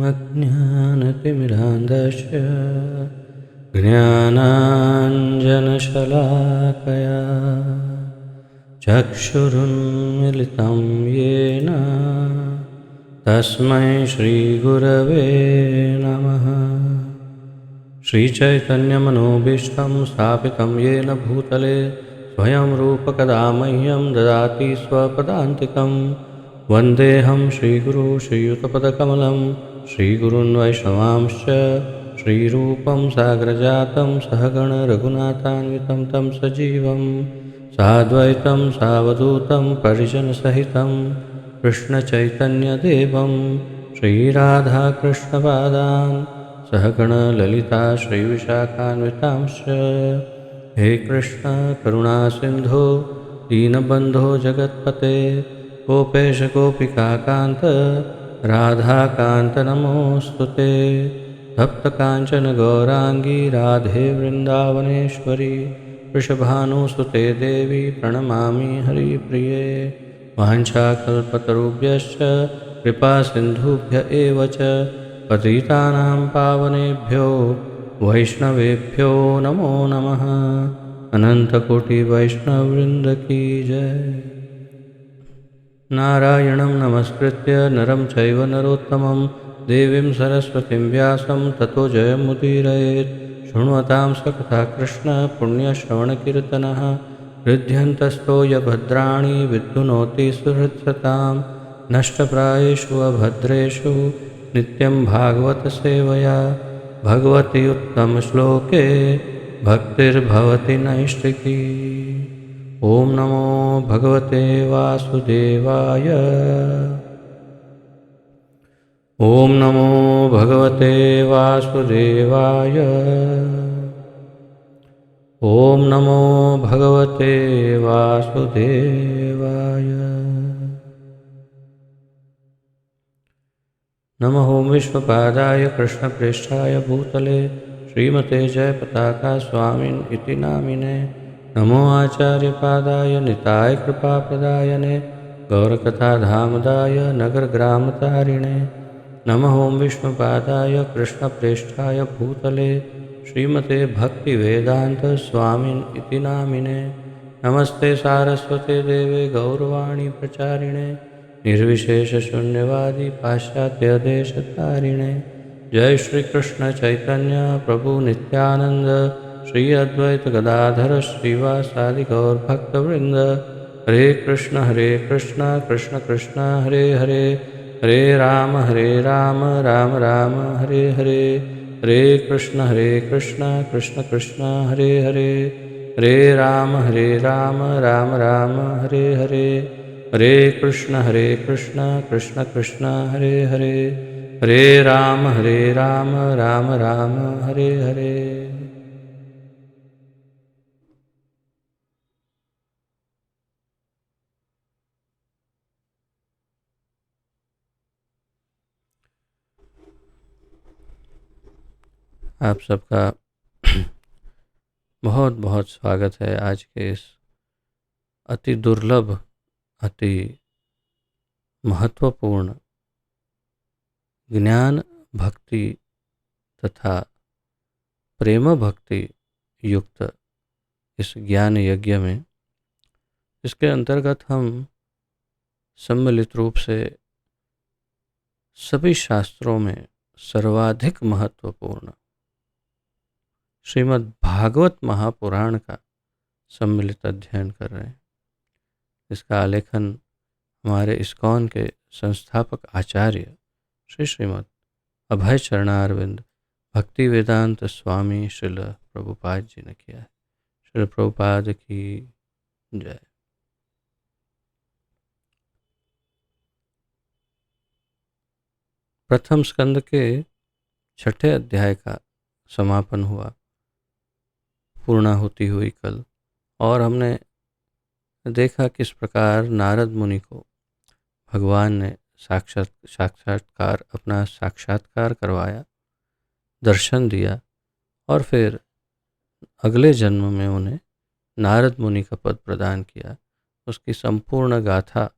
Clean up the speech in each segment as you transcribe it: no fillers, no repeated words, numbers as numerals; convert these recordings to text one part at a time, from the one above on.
अज्ञानतिमिरान्धस्य ज्ञानाञ्जनशलाकया चक्षुरुन्मिलितं येन तस्मै श्रीगुरवे नमः। श्रीचैतन्यमनोभीष्टं स्थापितं येन भूतले स्वयं रूपकदा मह्यं ददाति स्वपदान्तिकं। वन्देऽहं श्रीगुरो श्रीयुतपदकमलं श्रीगुरून् वैष्णवांश्च श्रीरूपं साग्रजातं सहगण रघुनाथान्वितं तं सजीवं साद्वैतं सावधूतं परिजनसहितं कृष्णचैतन्यदेवं श्रीराधाकृष्णपादान् सहगण ललिता श्रीविशाखान्वितांश्च। हे कृष्ण करुणा सिंधो दीनबंधो जगत्पते गोपेश गोपिकाकांत राधाकांत नमोस्तुते। तप्त कांचन गौरांगी राधे वृंदावनेश्वरी वृषभानुसुते देवी प्रणमामि हरिप्रिये। वाञ्छाकल्पतरुभ्यश्च कृपा सिन्धुभ्य एव च पतितानां पावनेभ्यो वैष्णवेभ्यो नमो नमः। अनंतकोटि वैष्णववृंद की जय। नारायणं नमस्कृत्य नरं चैव नरोत्तमं देवीं सरस्वतीं व्यासं ततो जयमुदीरयेत्। शृण्वतां सकथा कृष्ण पुण्यश्रवणकीर्तनः हृद्यन्तस्तो यभद्राणि विद्युनोति सुहृत्सतां। नष्टप्रायेषु अभद्रेषु नित्यं भागवत सेवया भगवति उत्तमश्लोके भक्तिर्भवति नैष्ठिकी। ओम नमो भगवते वासुदेवाय। ओम नमो भगवते वासुदेवाय। ओम नमो भगवते वासुदेवाय। नमः ओं विश्वपादाय कृष्णप्रेष्ठाय भूतले श्रीमते जयपताका स्वामिन् इति नामिने। नमो आचार्यपादाय निताय कृपाप्रदायने गौरकथाधामदाय नगरग्रामतारिणे। नमः ओं विष्णुपादाय कृष्णप्रेष्ठाय भूतले श्रीमते भक्तिवेदांत स्वामिन् इति नामिने। नमस्ते सारस्वते देवे गौरवाणी प्रचारिणे निर्विशेष शून्यवादी पाश्चात्य देशतारिणे। जय श्री कृष्ण चैतन्य प्रभु नित्यानंद श्री अद्वैत गदाधर श्रीवासादि गौर भक्तवृंद। हरे कृष्ण कृष्ण कृष्ण हरे हरे हरे राम राम राम हरे हरे। हरे कृष्ण कृष्ण कृष्ण हरे हरे हरे राम राम राम हरे हरे। हरे कृष्ण कृष्ण कृष्ण हरे हरे हरे राम राम राम हरे हरे। आप सबका बहुत बहुत स्वागत है आज के इस अति दुर्लभ अति महत्वपूर्ण ज्ञान भक्ति तथा प्रेम भक्ति युक्त इस ज्ञान यज्ञ में, इसके अंतर्गत हम सम्मिलित रूप से सभी शास्त्रों में सर्वाधिक महत्वपूर्ण श्रीमद् भागवत महापुराण का सम्मिलित अध्ययन कर रहे हैं। इसका आलेखन हमारे इस्कॉन के संस्थापक आचार्य श्री श्रीमद् अभय चरणारविंद भक्ति वेदांत स्वामी श्रील प्रभुपाद जी ने किया है। श्रील प्रभुपाद की जय। प्रथम स्कंद के छठे अध्याय का समापन हुआ, पूर्णाहुति हुई कल, और हमने देखा किस प्रकार नारद मुनि को भगवान ने अपना साक्षात्कार करवाया, दर्शन दिया, और फिर अगले जन्म में उन्हें नारद मुनि का पद प्रदान किया। उसकी संपूर्ण गाथा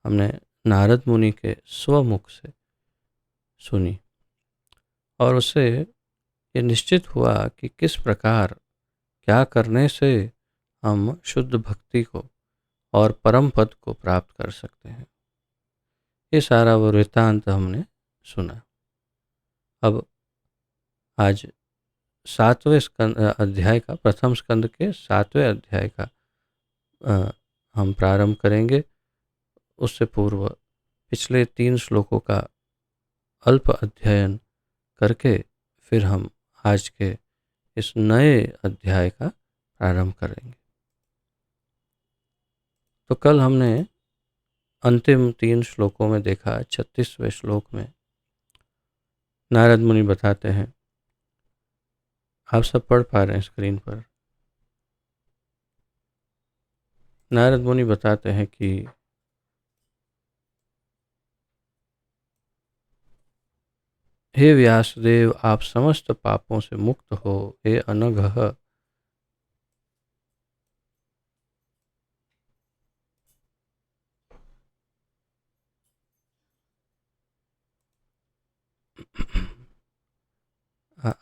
हमने नारद मुनि के स्वमुख से सुनी। और उससे ये निश्चित हुआ कि किस प्रकार क्या करने से हम शुद्ध भक्ति को और परम पद को प्राप्त कर सकते हैं। ये सारा वो वृत्तांत हमने सुना। अब आज अध्याय का, प्रथम स्कंद के 7वें अध्याय का हम प्रारंभ करेंगे। उससे पूर्व पिछले 3 श्लोकों का अल्प अध्ययन करके फिर हम आज के इस नए अध्याय का प्रारंभ करेंगे। तो कल हमने अंतिम 3 श्लोकों में देखा, 36वें श्लोक में नारद मुनि बताते हैं, आप सब पढ़ पा रहे हैं स्क्रीन पर। नारद मुनि बताते हैं कि हे व्यासदेव, आप समस्त पापों से मुक्त हो। हे अनघः,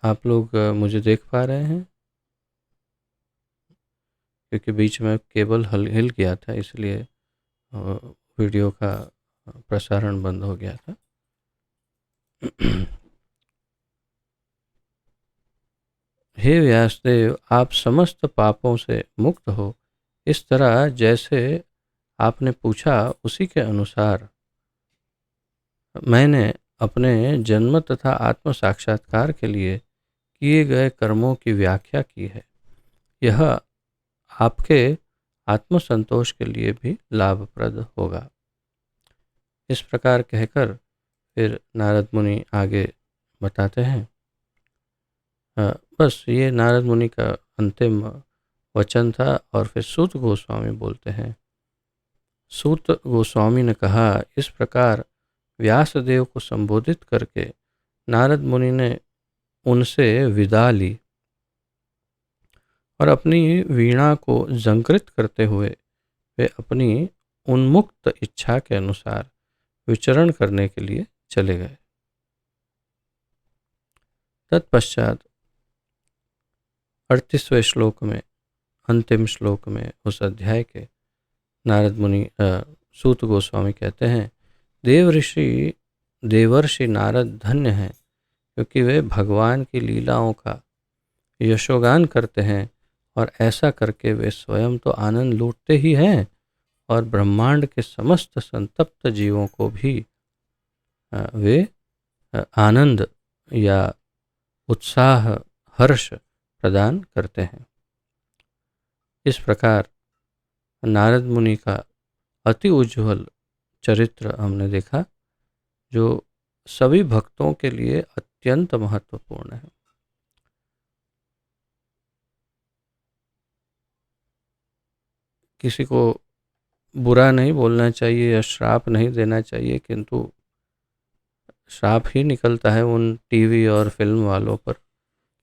आप लोग मुझे देख पा रहे हैं? क्योंकि बीच में केबल हिल गया था, इसलिए वीडियो का प्रसारण बंद हो गया था। हे व्यासदेव, आप समस्त पापों से मुक्त हो। इस तरह जैसे आपने पूछा उसी के अनुसार मैंने अपने जन्म तथा आत्म साक्षात्कार के लिए किए गए कर्मों की व्याख्या की है। यह आपके आत्मसंतोष के लिए भी लाभप्रद होगा। इस प्रकार कहकर फिर नारद मुनि आगे बताते हैं। बस ये नारद मुनि का अंतिम वचन था। और फिर सूत गोस्वामी बोलते हैं। सूत गोस्वामी ने कहा, इस प्रकार व्यासदेव को संबोधित करके नारद मुनि ने उनसे विदा ली और अपनी वीणा को झंकृत करते हुए वे अपनी उन्मुक्त इच्छा के अनुसार विचरण करने के लिए चले गए। तत्पश्चात 38वें श्लोक में, अंतिम श्लोक में उस अध्याय के, नारद मुनि सूत गोस्वामी कहते हैं, देवर्षि नारद धन्य हैं, क्योंकि वे भगवान की लीलाओं का यशोगान करते हैं और ऐसा करके वे स्वयं तो आनंद लूटते ही हैं और ब्रह्मांड के समस्त संतप्त जीवों को भी वे आनंद या उत्साह, हर्ष प्रदान करते हैं। इस प्रकार नारद मुनि का अति उज्ज्वल चरित्र हमने देखा, जो सभी भक्तों के लिए अत्यंत महत्वपूर्ण है। किसी को बुरा नहीं बोलना चाहिए या श्राप नहीं देना चाहिए, किंतु श्राप ही निकलता है उन टीवी और फिल्म वालों पर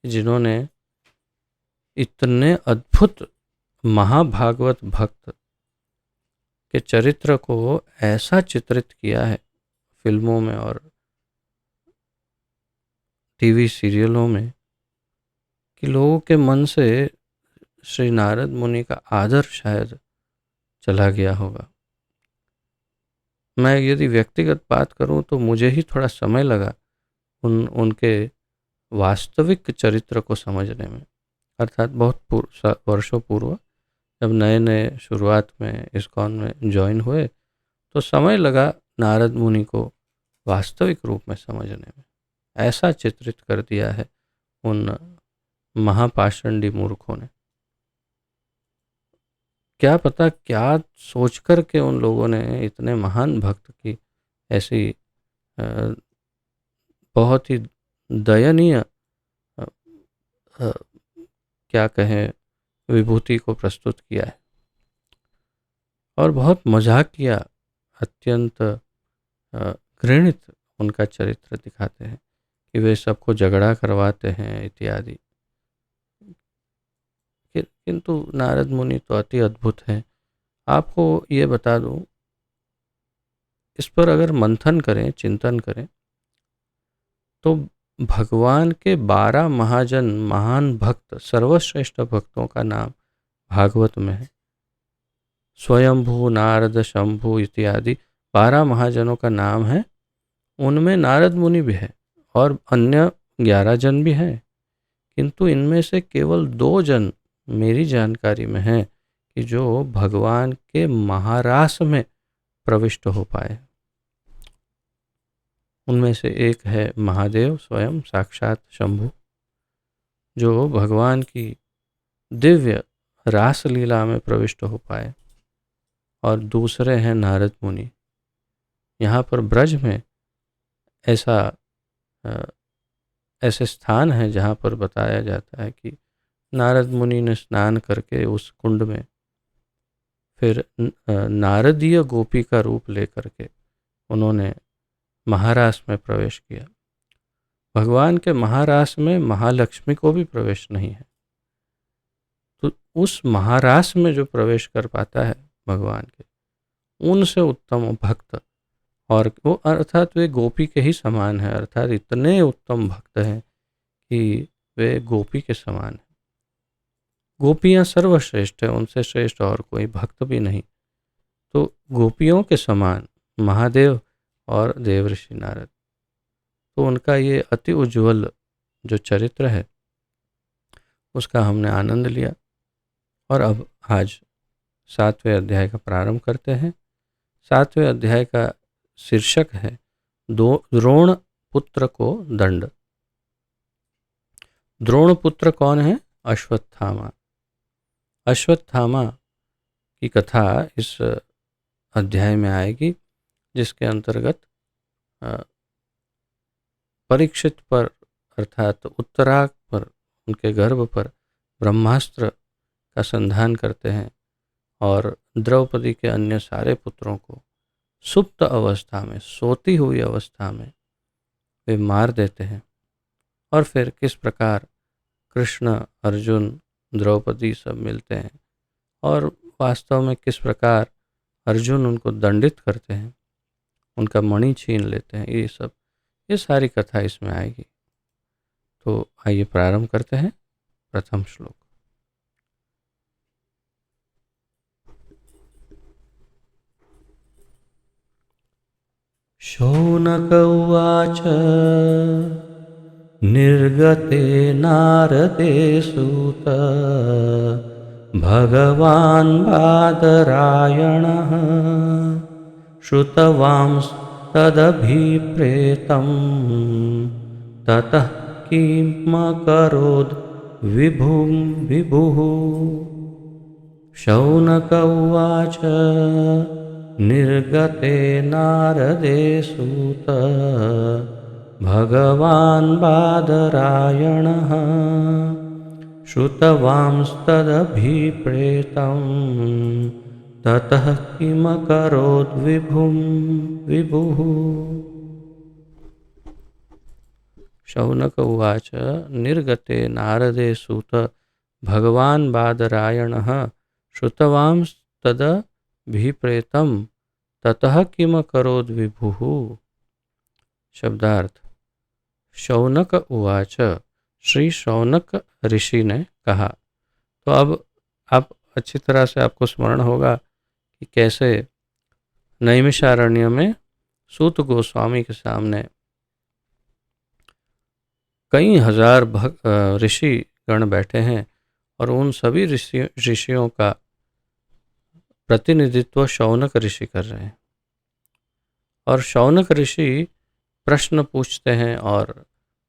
जिन्होंने इतने अद्भुत महाभागवत भक्त के चरित्र को ऐसा चित्रित किया है फिल्मों में और टीवी सीरियलों में कि लोगों के मन से श्री नारद मुनि का आदर शायद चला गया होगा। मैं यदि व्यक्तिगत बात करूं तो मुझे ही थोड़ा समय लगा उनके वास्तविक चरित्र को समझने में। अर्थात बहुत वर्षों पूर्व जब नए नए शुरुआत में इस्कॉन में ज्वाइन हुए तो समय लगा नारद मुनि को वास्तविक रूप में समझने में। ऐसा चित्रित कर दिया है उन महापाषंडी मूर्खों ने। क्या पता क्या सोच कर के उन लोगों ने इतने महान भक्त की ऐसी बहुत ही दयनीय क्या कहें विभूति को प्रस्तुत किया है और बहुत मजाक किया, अत्यंत घृणित उनका चरित्र दिखाते हैं कि वे सबको झगड़ा करवाते हैं इत्यादि। किंतु नारद मुनि तो अति अद्भुत हैं। आपको ये बता दूं, इस पर अगर मंथन करें, चिंतन करें, तो भगवान के 12 महाजन महान भक्त सर्वश्रेष्ठ भक्तों का नाम भागवत में है। स्वयंभू नारद शंभु इत्यादि 12 महाजनों का नाम है। उनमें नारद मुनि भी है और अन्य 11 जन भी हैं, किंतु इनमें से केवल 2 जन मेरी जानकारी में हैं कि जो भगवान के महारास में प्रविष्ट हो पाए। उनमें से एक है महादेव स्वयं साक्षात शंभु, जो भगवान की दिव्य रास लीला में प्रविष्ट हो पाए, और दूसरे हैं नारद मुनि। यहाँ पर ब्रज में ऐसे स्थान हैं जहाँ पर बताया जाता है कि नारद मुनि ने स्नान करके उस कुंड में फिर नारदीय गोपी का रूप लेकर के उन्होंने महारास में प्रवेश किया। भगवान के महारास में महालक्ष्मी को भी प्रवेश नहीं है, तो उस महारास में जो प्रवेश कर पाता है भगवान के, उनसे उत्तम भक्त, और वो अर्थात वे गोपी के ही समान है, अर्थात इतने उत्तम भक्त हैं कि वे गोपी के समान हैं। गोपियाँ सर्वश्रेष्ठ है, उनसे श्रेष्ठ और कोई भक्त भी नहीं। तो गोपियों के समान महादेव और देवर्षि नारद, तो उनका ये अति उज्ज्वल जो चरित्र है उसका हमने आनंद लिया। और अब आज 7वें अध्याय का प्रारंभ करते हैं। 7वें अध्याय का शीर्षक है द्रोण पुत्र को दंड। द्रोण पुत्र कौन है? अश्वत्थामा। अश्वत्थामा की कथा इस अध्याय में आएगी, जिसके अंतर्गत परीक्षित पर अर्थात उत्तराग पर, उनके गर्भ पर ब्रह्मास्त्र का संधान करते हैं और द्रौपदी के अन्य सारे पुत्रों को सुप्त अवस्था में, सोती हुई अवस्था में वे मार देते हैं। और फिर किस प्रकार कृष्ण, अर्जुन, द्रौपदी सब मिलते हैं और वास्तव में किस प्रकार अर्जुन उनको दंडित करते हैं, उनका मणि छीन लेते हैं, ये सारी कथा इसमें आएगी। तो आइए प्रारंभ करते हैं। प्रथम श्लोक। शौनक उवाच निर्गते नारदे सूत भगवान् बादरायणः श्रुतवांस्तदभिप्रेतं ततः किमकरोद् विभुः। शौनक उवाच निर्गते नारदे सूत भगवान् बादरायणः श्रुतवांस्तदभिप्रेतं ततः किमकरोद् विभुः। शौनक उवाच निर्गते नारदे सूत भगवान् बादरायणः श्रुतवांस्तदभिप्रेतं ततः किमकरोद् विभुः। शब्दार्थ। शौनक उवाच, श्री शौनक ऋषि ने कहा। तो अब आप अच्छी तरह से आपको स्मरण होगा कि कैसे नैमिषारण्य में सूत गोस्वामी के सामने कई हजार ऋषि गण बैठे हैं और उन सभी ऋषियों का प्रतिनिधित्व शौनक ऋषि कर रहे हैं। और शौनक ऋषि प्रश्न पूछते हैं और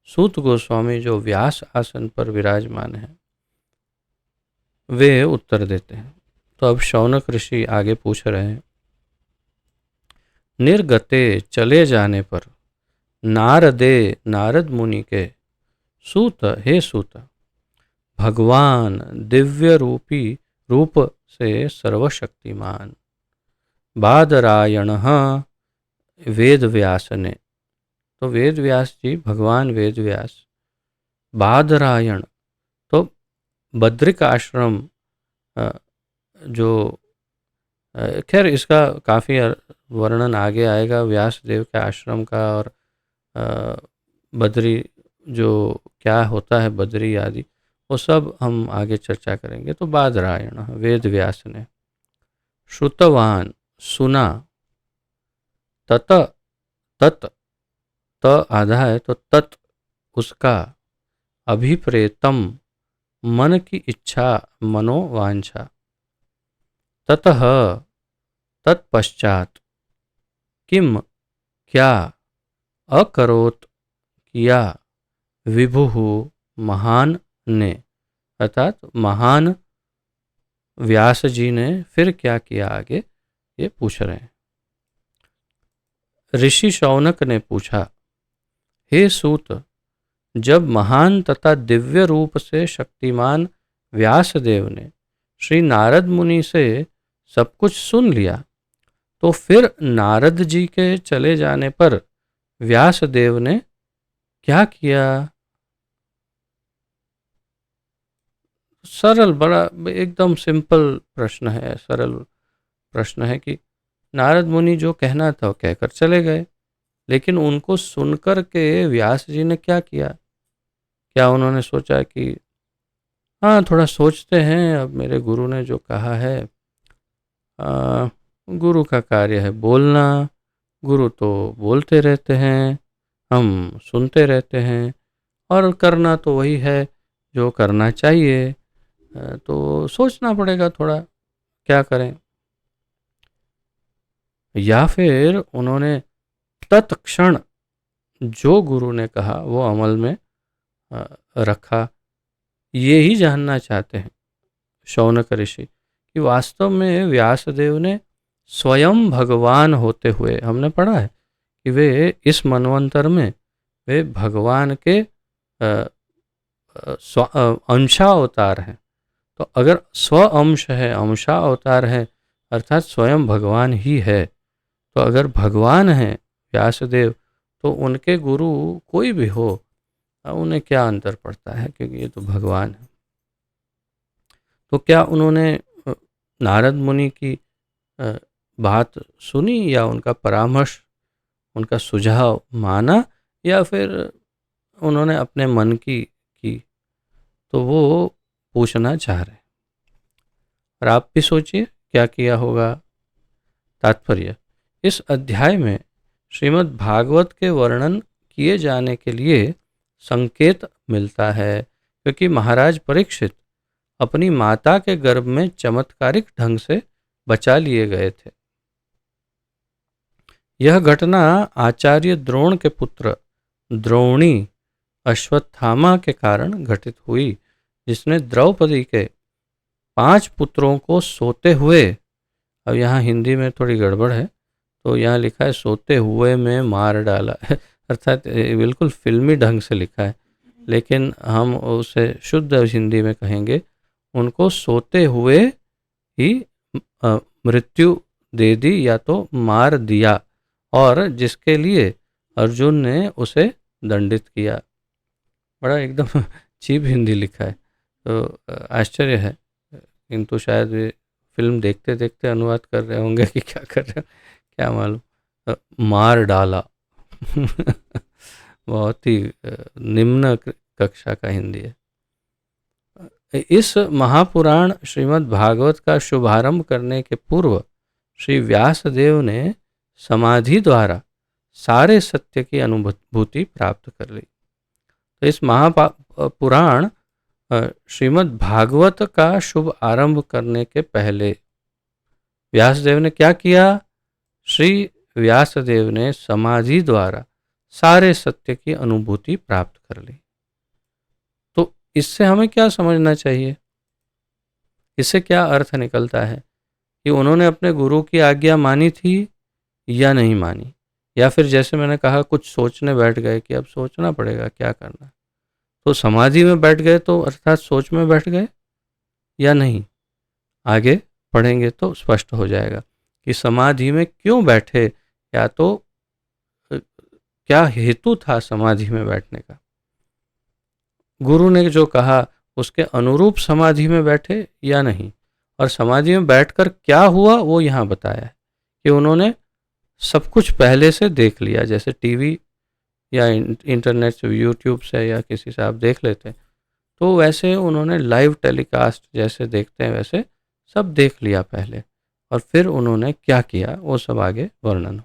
सूत गोस्वामी जो व्यास आसन पर विराजमान हैं वे उत्तर देते हैं। तो अब शौनक ऋषि आगे पूछ रहे हैं। निर्गते चले जाने पर, नारदे नारद मुनि के, सूत हे सूत, भगवान दिव्य रूप से सर्वशक्तिमान, बादरायणः वेद व्यास ने। तो वेद व्यास जी, भगवान वेद व्यास, बादरायण तो बद्रिक आश्रम, जो खैर इसका काफ़ी वर्णन आगे आएगा व्यास देव के आश्रम का और बद्री जो क्या होता है बद्री आदि, वो सब हम आगे चर्चा करेंगे। तो बादरायण वेद व्यास ने, श्रुतवान सुना, तत तत् त आधा है तो तत् उसका, अभिप्रेतम मन की इच्छा मनोवांछा, ततः तत्पश्चात, किम क्या, अकरोत किया, विभुः महान ने, अर्थात महान व्यास जी ने फिर क्या किया आगे ये पूछ रहे हैं। ऋषि शौनक ने पूछा, हे सूत, जब महान तथा दिव्य रूप से शक्तिमान व्यासदेव ने श्री नारद मुनि से सब कुछ सुन लिया, तो फिर नारद जी के चले जाने पर व्यासदेव ने क्या किया? सरल, बड़ा एकदम सिंपल प्रश्न है, सरल प्रश्न है कि नारद मुनि जो कहना था वो कहकर चले गए, लेकिन उनको सुनकर के व्यास जी ने क्या किया? क्या उन्होंने सोचा कि हाँ थोड़ा सोचते हैं, अब मेरे गुरु ने जो कहा है, गुरु का कार्य है बोलना, गुरु तो बोलते रहते हैं, हम सुनते रहते हैं, और करना तो वही है जो करना चाहिए, तो सोचना पड़ेगा थोड़ा क्या करें। या फिर उन्होंने तत्क्षण जो गुरु ने कहा वो अमल में रखा। ये ही जानना चाहते हैं शौनक ऋषि कि वास्तव में व्यासदेव ने स्वयं भगवान होते हुए, हमने पढ़ा है कि वे इस मनवंतर में वे भगवान के अंशा अवतार हैं। तो अगर स्व अंश है, अंशा अवतार है, अर्थात स्वयं भगवान ही है, तो अगर भगवान हैं व्यासदेव, तो उनके गुरु कोई भी हो, उन्हें क्या अंतर पड़ता है, क्योंकि ये तो भगवान है। तो क्या उन्होंने नारद मुनि की बात सुनी या उनका परामर्श, उनका सुझाव माना, या फिर उन्होंने अपने मन की? तो वो पूछना चाह रहे हैं। और आप भी सोचिए क्या किया होगा। तात्पर्य, इस अध्याय में श्रीमद् भागवत के वर्णन किए जाने के लिए संकेत मिलता है, क्योंकि महाराज परीक्षित अपनी माता के गर्भ में चमत्कारिक ढंग से बचा लिए गए थे। यह घटना आचार्य द्रोण के पुत्र द्रोणी अश्वत्थामा के कारण घटित हुई, जिसने द्रौपदी के 5 पुत्रों को सोते हुए, अब यहाँ हिंदी में थोड़ी गड़बड़ है, तो यहाँ लिखा है सोते हुए में मार डाला अर्थात बिल्कुल फिल्मी ढंग से लिखा है, लेकिन हम उसे शुद्ध हिंदी में कहेंगे, उनको सोते हुए ही मृत्यु दे दी या तो मार दिया, और जिसके लिए अर्जुन ने उसे दंडित किया। बड़ा एकदम चीप हिंदी लिखा है, तो आश्चर्य है, किंतु शायद वे फिल्म देखते देखते अनुवाद कर रहे होंगे कि क्या कर रहे, क्या मालूम। मार डाला बहुत ही निम्न कक्षा का हिंदी है। इस महापुराण श्रीमद् भागवत का शुभारंभ करने के पूर्व श्री व्यासदेव ने समाधि द्वारा सारे सत्य की अनुभूति प्राप्त कर ली। तो इस महापुराण श्रीमद् भागवत का शुभ आरंभ करने के पहले व्यासदेव ने क्या किया? श्री व्यासदेव ने समाधि द्वारा सारे सत्य की अनुभूति प्राप्त कर ली। तो इससे हमें क्या समझना चाहिए? इससे क्या अर्थ निकलता है कि उन्होंने अपने गुरु की आज्ञा मानी थी या नहीं मानी, या फिर जैसे मैंने कहा कुछ सोचने बैठ गए कि अब सोचना पड़ेगा क्या करना, तो समाधि में बैठ गए तो अर्थात सोच में बैठ गए या नहीं? आगे पढ़ेंगे तो स्पष्ट हो जाएगा कि समाधि में क्यों बैठे, या तो क्या हेतु था समाधि में बैठने का, गुरु ने जो कहा उसके अनुरूप समाधि में बैठे या नहीं, और समाधि में बैठकर क्या हुआ वो यहाँ बताया है कि उन्होंने सब कुछ पहले से देख लिया। जैसे टीवी या इंटरनेट से, यूट्यूब से या किसी से आप देख लेते हैं, तो वैसे उन्होंने लाइव टेलीकास्ट जैसे देखते हैं वैसे सब देख लिया पहले, और फिर उन्होंने क्या किया वो सब आगे वर्णन।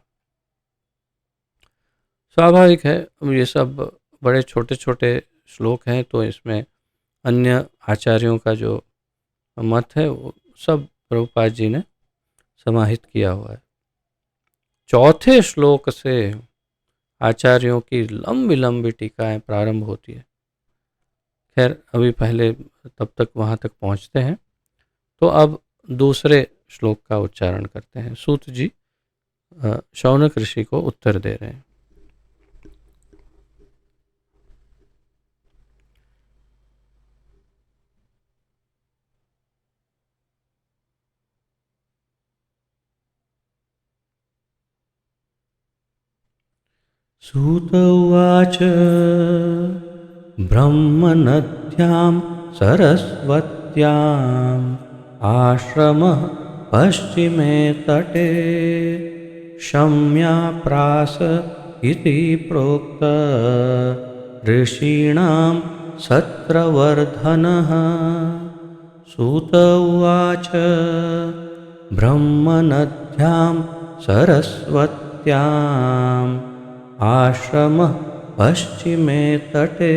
स्वाभाविक है, ये सब बड़े छोटे छोटे श्लोक हैं, तो इसमें अन्य आचार्यों का जो मत है वो सब प्रभुपाद जी ने समाहित किया हुआ है। चौथे श्लोक से आचार्यों की लंबी लंबी टीकाएं प्रारंभ होती है। खैर अभी पहले तब तक वहाँ तक पहुँचते हैं। तो अब दूसरे श्लोक का उच्चारण करते हैं। सूत जी शौनक ऋषि को उत्तर दे रहे हैं। सूत उवाच ब्रह्मनद्यां सरस्वत्याम् आश्रमः पश्चिमे तटे शम्याप्रास इति प्रोक्त ऋषीणां सत्रवर्धनः। सूत उवाच ब्रह्मनद्यां सरस्वत्याम् आश्रमः पश्चिमे तटे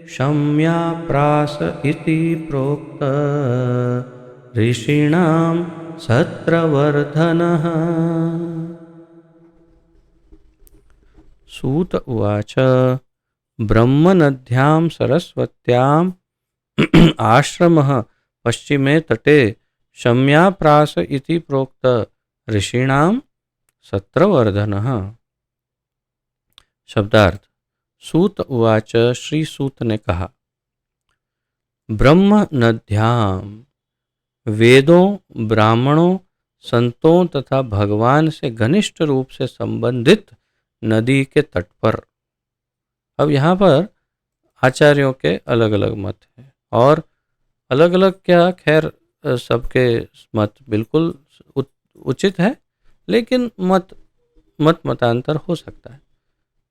शम्याप्रास इति प्रोक्त ऋषीणां सत्रवर्धनः। सूत उवाच ब्रह्मनद्यां सरस्वत्याम् आश्रमः पश्चिमे तटे शम्याप्रास इति प्रोक्त ऋषीणां सत्रवर्धनः। शब्दार्थ। सूत उवाच, श्री सूत ने कहा, ब्रह्म नद्याम, वेदों, ब्राह्मणों, संतों तथा भगवान से घनिष्ठ रूप से संबंधित नदी के तट पर। अब यहाँ पर आचार्यों के अलग अलग मत हैं, और अलग अलग क्या, खैर सबके मत बिल्कुल उचित है, लेकिन मतांतर हो सकता है।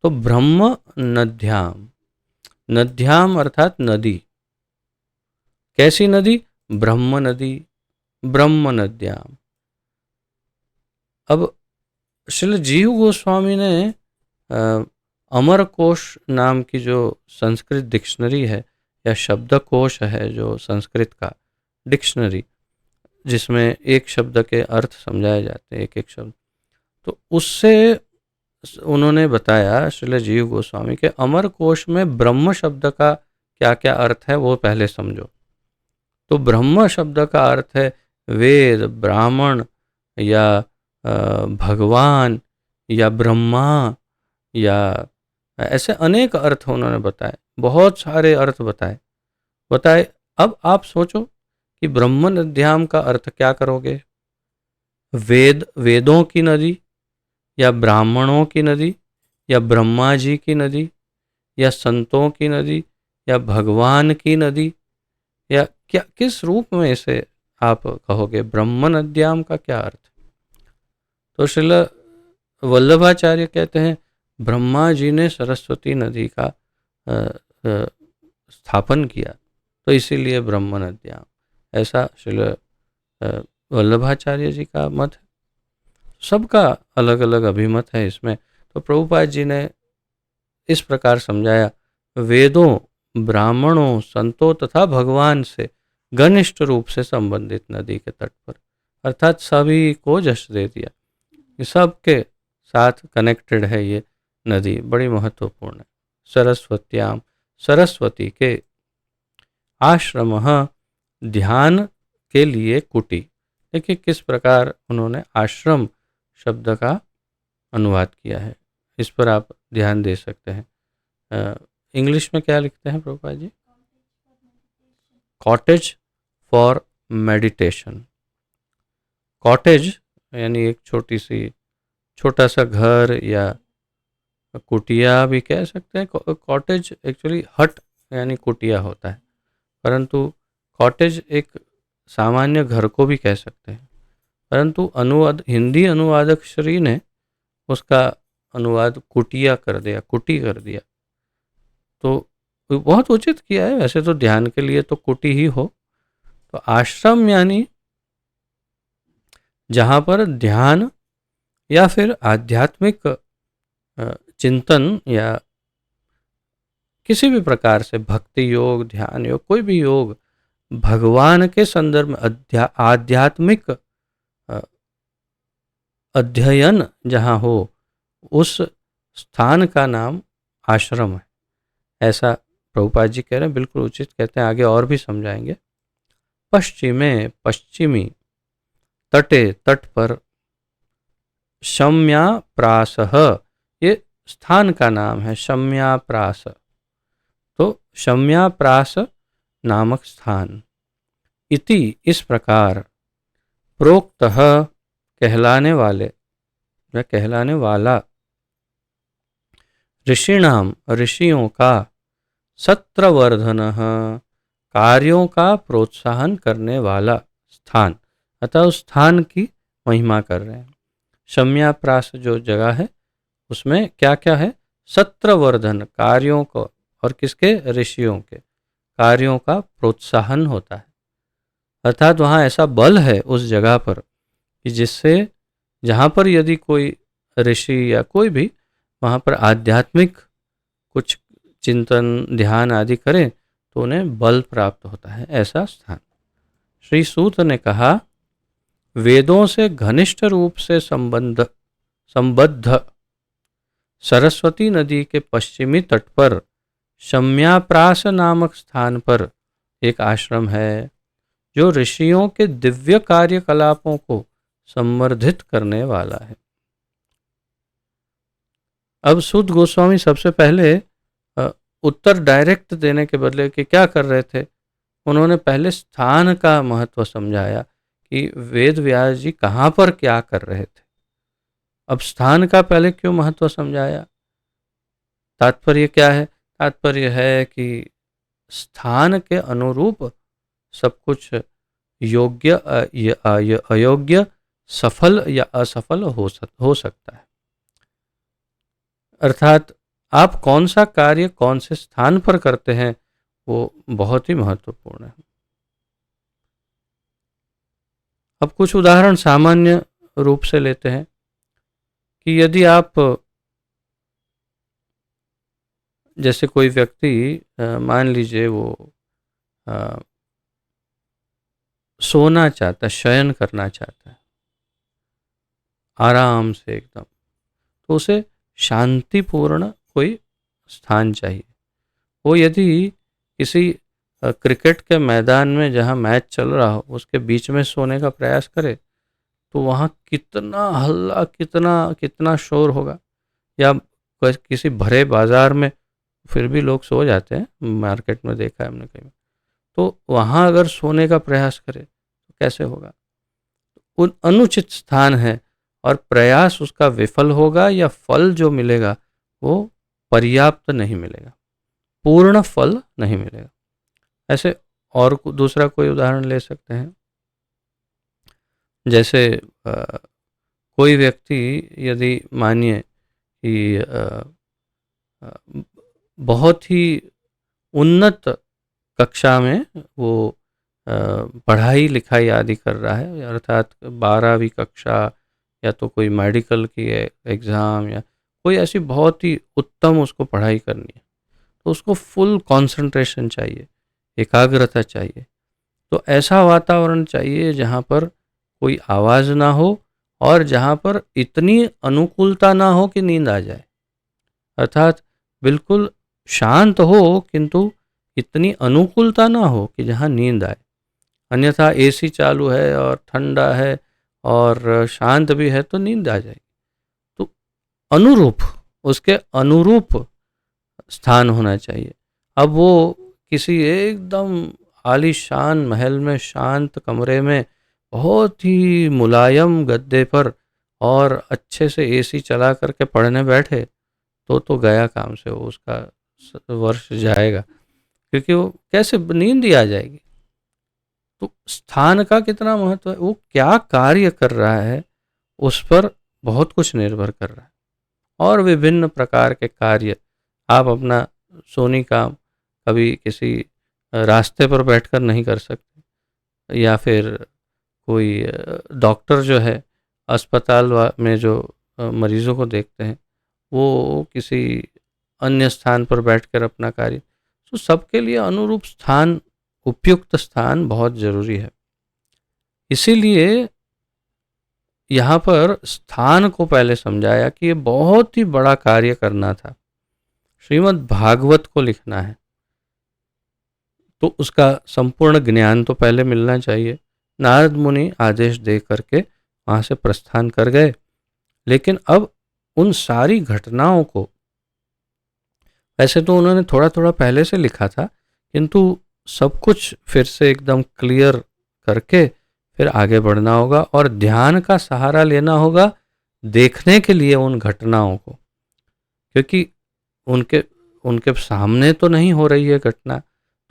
तो ब्रह्म नद्याम, नद्याम अर्थात नदी। कैसी नदी? ब्रह्म नदी, ब्रह्म नद्याम। अब श्रील जीव गोस्वामी ने अमरकोश नाम की जो संस्कृत डिक्शनरी है या शब्दकोश है, जो संस्कृत का डिक्शनरी जिसमें एक शब्द के अर्थ समझाए जाते हैं, एक एक शब्द, तो उससे उन्होंने बताया श्रील जीव गोस्वामी के अमरकोश में ब्रह्म शब्द का क्या क्या अर्थ है वो पहले समझो। तो ब्रह्म शब्द का अर्थ है वेद, ब्राह्मण या भगवान या ब्रह्मा, या ऐसे अनेक अर्थ उन्होंने बताए, बहुत सारे अर्थ बताए। अब आप सोचो कि ब्रह्म नद्याम का अर्थ क्या करोगे? वेदों की नदी, या ब्राह्मणों की नदी, या ब्रह्मा जी की नदी, या संतों की नदी, या भगवान की नदी, या क्या, किस रूप में इसे आप कहोगे? ब्रह्म नद्याम का क्या अर्थ? तो श्रील वल्लभाचार्य कहते हैं ब्रह्मा जी ने सरस्वती नदी का स्थापन किया, तो इसीलिए ब्रह्म नद्याम, ऐसा श्रील वल्लभाचार्य जी का मत है। सबका अलग अलग अभिमत है इसमें। तो प्रभुपाद जी ने इस प्रकार समझाया, वेदों, ब्राह्मणों, संतों तथा भगवान से घनिष्ठ रूप से संबंधित नदी के तट पर, अर्थात सभी को जश दे दिया, सबके साथ कनेक्टेड है ये नदी, बड़ी महत्वपूर्ण है। सरस्वत्याम, सरस्वती के, आश्रम, ध्यान के लिए कुटी। देखिए किस प्रकार उन्होंने आश्रम शब्द का अनुवाद किया है, इस पर आप ध्यान दे सकते हैं। इंग्लिश में क्या लिखते हैं Prabhupada ji? Cottage for meditation. Cottage यानी एक छोटा सा घर, या कुटिया भी कह सकते हैं। कॉटेज एक्चुअली हट यानी कुटिया होता है, परंतु कॉटेज एक सामान्य घर को भी कह सकते हैं। परंतु हिंदी अनुवादक श्री ने उसका अनुवाद कुटिया कर दिया, कुटी कर दिया, तो बहुत उचित किया है। वैसे तो ध्यान के लिए तो कुटी ही हो। तो आश्रम यानी जहाँ पर ध्यान या फिर आध्यात्मिक चिंतन या किसी भी प्रकार से भक्ति योग, ध्यान योग, कोई भी योग भगवान के संदर्भ में आध्यात्मिक अध्ययन जहाँ हो, उस स्थान का नाम आश्रम है। ऐसा प्रभुपाद जी कह रहे हैं, बिल्कुल उचित कहते हैं। आगे और भी समझाएंगे। पश्चिमी तटे, तट पर, शम्याप्रासः, ये स्थान का नाम है, शम्याप्रास। तो शम्याप्रास नामक स्थान, इति इस प्रकार, प्रोक्तः कहलाने वाले या कहलाने वाला, ऋषिणाम ऋषियों का, सत्रवर्धनः कार्यों का प्रोत्साहन करने वाला स्थान। अतः उस स्थान की महिमा कर रहे हैं। शम्याप्रास जो जगह है उसमें क्या क्या है? सत्रवर्धन, कार्यों को, और किसके? ऋषियों के कार्यों का प्रोत्साहन होता है। अर्थात वहाँ ऐसा बल है उस जगह पर कि जिससे जहाँ पर यदि कोई ऋषि या कोई भी वहाँ पर आध्यात्मिक कुछ चिंतन ध्यान आदि करें तो उन्हें बल प्राप्त होता है, ऐसा स्थान। श्री सूत ने कहा, वेदों से घनिष्ठ रूप से संबद्ध सरस्वती नदी के पश्चिमी तट पर शम्याप्रास नामक स्थान पर एक आश्रम है जो ऋषियों के दिव्य कार्यकलापों को संवर्धित करने वाला है। अब सूत गोस्वामी सबसे पहले उत्तर डायरेक्ट देने के बदले कि क्या कर रहे थे, उन्होंने पहले स्थान का महत्व समझाया कि वेद व्यास जी कहाँ पर क्या कर रहे थे। अब स्थान का पहले क्यों महत्व समझाया? तात्पर्य क्या है? तात्पर्य है कि स्थान के अनुरूप सब कुछ योग्य अयोग्य, सफल या असफल हो सकता है। अर्थात आप कौन सा कार्य कौन से स्थान पर करते हैं वो बहुत ही महत्वपूर्ण है। अब कुछ उदाहरण सामान्य रूप से लेते हैं कि यदि आप, जैसे कोई व्यक्ति मान लीजिए वो सोना चाहता है, शयन करना चाहता है आराम से एकदम, तो उसे शांतिपूर्ण कोई स्थान चाहिए। वो यदि किसी क्रिकेट के मैदान में जहाँ मैच चल रहा हो उसके बीच में सोने का प्रयास करे तो वहाँ कितना हल्ला, कितना कितना शोर होगा। या किसी भरे बाजार में फिर भी लोग सो जाते हैं, मार्केट में देखा है हमने कहीं। तो वहाँ अगर सोने का प्रयास करे तो कैसे होगा? उन अनुचित स्थान है और प्रयास उसका विफल होगा या फल जो मिलेगा वो पर्याप्त नहीं मिलेगा, पूर्ण फल नहीं मिलेगा। ऐसे और दूसरा कोई उदाहरण ले सकते हैं। जैसे कोई व्यक्ति यदि मानिए कि बहुत ही उन्नत कक्षा में वो पढ़ाई लिखाई आदि कर रहा है, अर्थात 12वीं कक्षा या तो कोई मेडिकल की एग्ज़ाम या कोई ऐसी बहुत ही उत्तम उसको पढ़ाई करनी है, तो उसको फुल कंसंट्रेशन चाहिए, एकाग्रता चाहिए। तो ऐसा वातावरण चाहिए जहाँ पर कोई आवाज़ ना हो और जहाँ पर इतनी अनुकूलता ना हो कि नींद आ जाए। अर्थात बिल्कुल शांत हो किंतु इतनी अनुकूलता ना हो कि जहाँ नींद आए। अन्यथा एसी चालू है और ठंडा है और शांत भी है तो नींद आ जाएगी। तो अनुरूप, उसके अनुरूप स्थान होना चाहिए। अब वो किसी एकदम आलीशान महल में, शांत कमरे में, बहुत ही मुलायम गद्दे पर और अच्छे से एसी चला करके पढ़ने बैठे तो गया काम से, वो उसका वर्ष जाएगा, क्योंकि वो कैसे नींद ही आ जाएगी। तो स्थान का कितना महत्व है, वो क्या कार्य कर रहा है उस पर बहुत कुछ निर्भर कर रहा है। और विभिन्न प्रकार के कार्य आप अपना सोनी काम कभी किसी रास्ते पर बैठकर नहीं कर सकते, या फिर कोई डॉक्टर जो है अस्पताल में जो मरीजों को देखते हैं वो किसी अन्य स्थान पर बैठकर अपना कार्य, तो सबके लिए अनुरूप स्थान, उपयुक्त स्थान बहुत जरूरी है। इसीलिए यहाँ पर स्थान को पहले समझाया कि ये बहुत ही बड़ा कार्य करना था, श्रीमद् भागवत को लिखना है, तो उसका संपूर्ण ज्ञान तो पहले मिलना चाहिए। नारद मुनि आदेश दे करके वहाँ से प्रस्थान कर गए, लेकिन अब उन सारी घटनाओं को, वैसे तो उन्होंने थोड़ा थोड़ा पहले से लिखा था, किंतु सब कुछ फिर से एकदम क्लियर करके फिर आगे बढ़ना होगा और ध्यान का सहारा लेना होगा देखने के लिए उन घटनाओं को, क्योंकि उनके उनके सामने तो नहीं हो रही है घटना,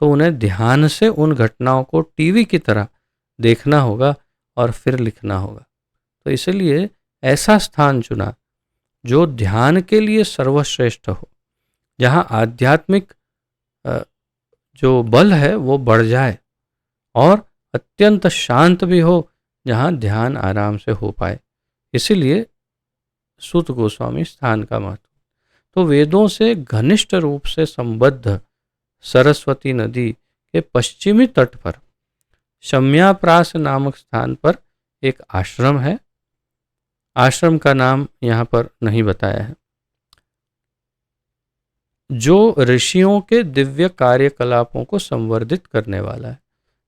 तो उन्हें ध्यान से उन घटनाओं को टीवी की तरह देखना होगा और फिर लिखना होगा। तो इसलिए ऐसा स्थान चुना जो ध्यान के लिए सर्वश्रेष्ठ हो, जहाँ आध्यात्मिक जो बल है वो बढ़ जाए और अत्यंत शांत भी हो, जहाँ ध्यान आराम से हो पाए। इसीलिए सूत गोस्वामी स्थान का महत्व। तो वेदों से घनिष्ठ रूप से संबद्ध सरस्वती नदी के पश्चिमी तट पर शम्याप्रास नामक स्थान पर एक आश्रम है। आश्रम का नाम यहाँ पर नहीं बताया है, जो ऋषियों के दिव्य कार्यकलापों को संवर्धित करने वाला है।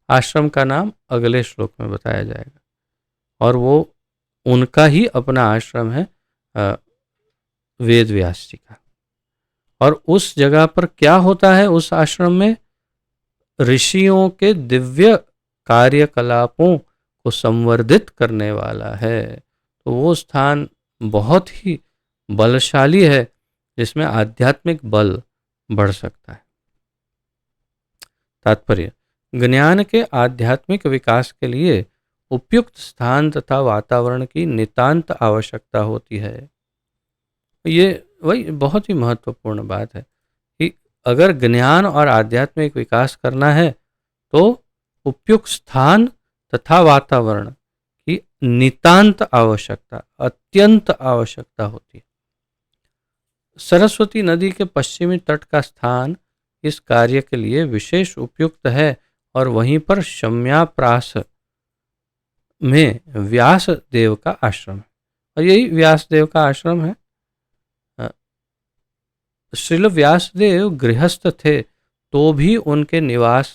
आश्रम का नाम अगले श्लोक में बताया जाएगा, और वो उनका ही अपना आश्रम है वेद व्यास जी का। और उस जगह पर क्या होता है, उस आश्रम में ऋषियों के दिव्य कार्यकलापों को संवर्धित करने वाला है। तो वो स्थान बहुत ही बलशाली है, जिसमें आध्यात्मिक बल बढ़ सकता है। तात्पर्य, ज्ञान के आध्यात्मिक विकास के लिए उपयुक्त स्थान तथा वातावरण की नितांत आवश्यकता होती है। ये वही बहुत ही महत्वपूर्ण बात है कि अगर ज्ञान और आध्यात्मिक विकास करना है तो उपयुक्त स्थान तथा वातावरण की नितांत आवश्यकता, अत्यंत आवश्यकता होती है। सरस्वती नदी के पश्चिमी तट का स्थान इस कार्य के लिए विशेष उपयुक्त है, और वहीं पर शम्याप्रास में व्यास देव का आश्रम है, और यही व्यास देव का आश्रम है। श्रील व्यासदेव गृहस्थ थे, तो भी उनका निवास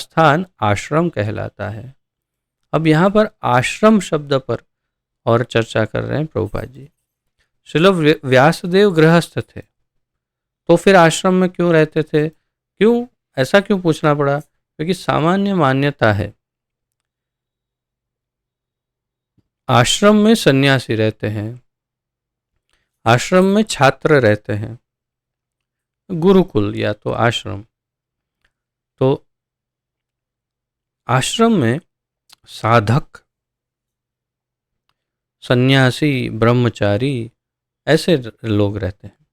स्थान आश्रम कहलाता है। अब यहाँ पर आश्रम शब्द पर और चर्चा कर रहे हैं प्रभुपाद जी। श्रील व्यासदेव गृहस्थ थे, तो फिर आश्रम में क्यों रहते थे? क्यों ऐसा क्यों पूछना पड़ा? क्योंकि सामान्य मान्यता है आश्रम में सन्यासी रहते हैं, आश्रम में छात्र रहते हैं, गुरुकुल या तो आश्रम। तो आश्रम में साधक, सन्यासी, ब्रह्मचारी ऐसे लोग रहते हैं।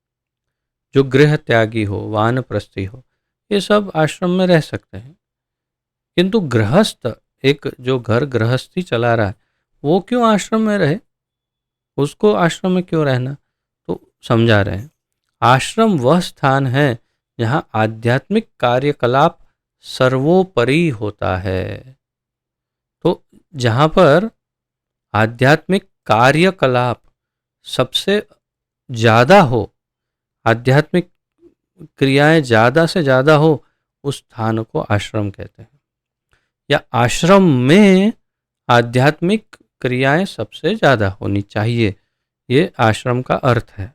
जो गृह त्यागी हो, वानप्रस्थी हो, ये सब आश्रम में रह सकते हैं। किंतु गृहस्थ, एक जो घर गृहस्थी चला रहा है, वो क्यों आश्रम में रहे? उसको आश्रम में क्यों रहना? तो समझा रहे हैं, आश्रम वह स्थान है जहाँ आध्यात्मिक कार्यकलाप सर्वोपरि होता है। तो जहाँ पर आध्यात्मिक कार्यकलाप सबसे ज़्यादा हो, आध्यात्मिक क्रियाएं ज़्यादा से ज़्यादा हो, उस स्थान को आश्रम कहते हैं। या आश्रम में आध्यात्मिक क्रियाएं सबसे ज़्यादा होनी चाहिए, ये आश्रम का अर्थ है।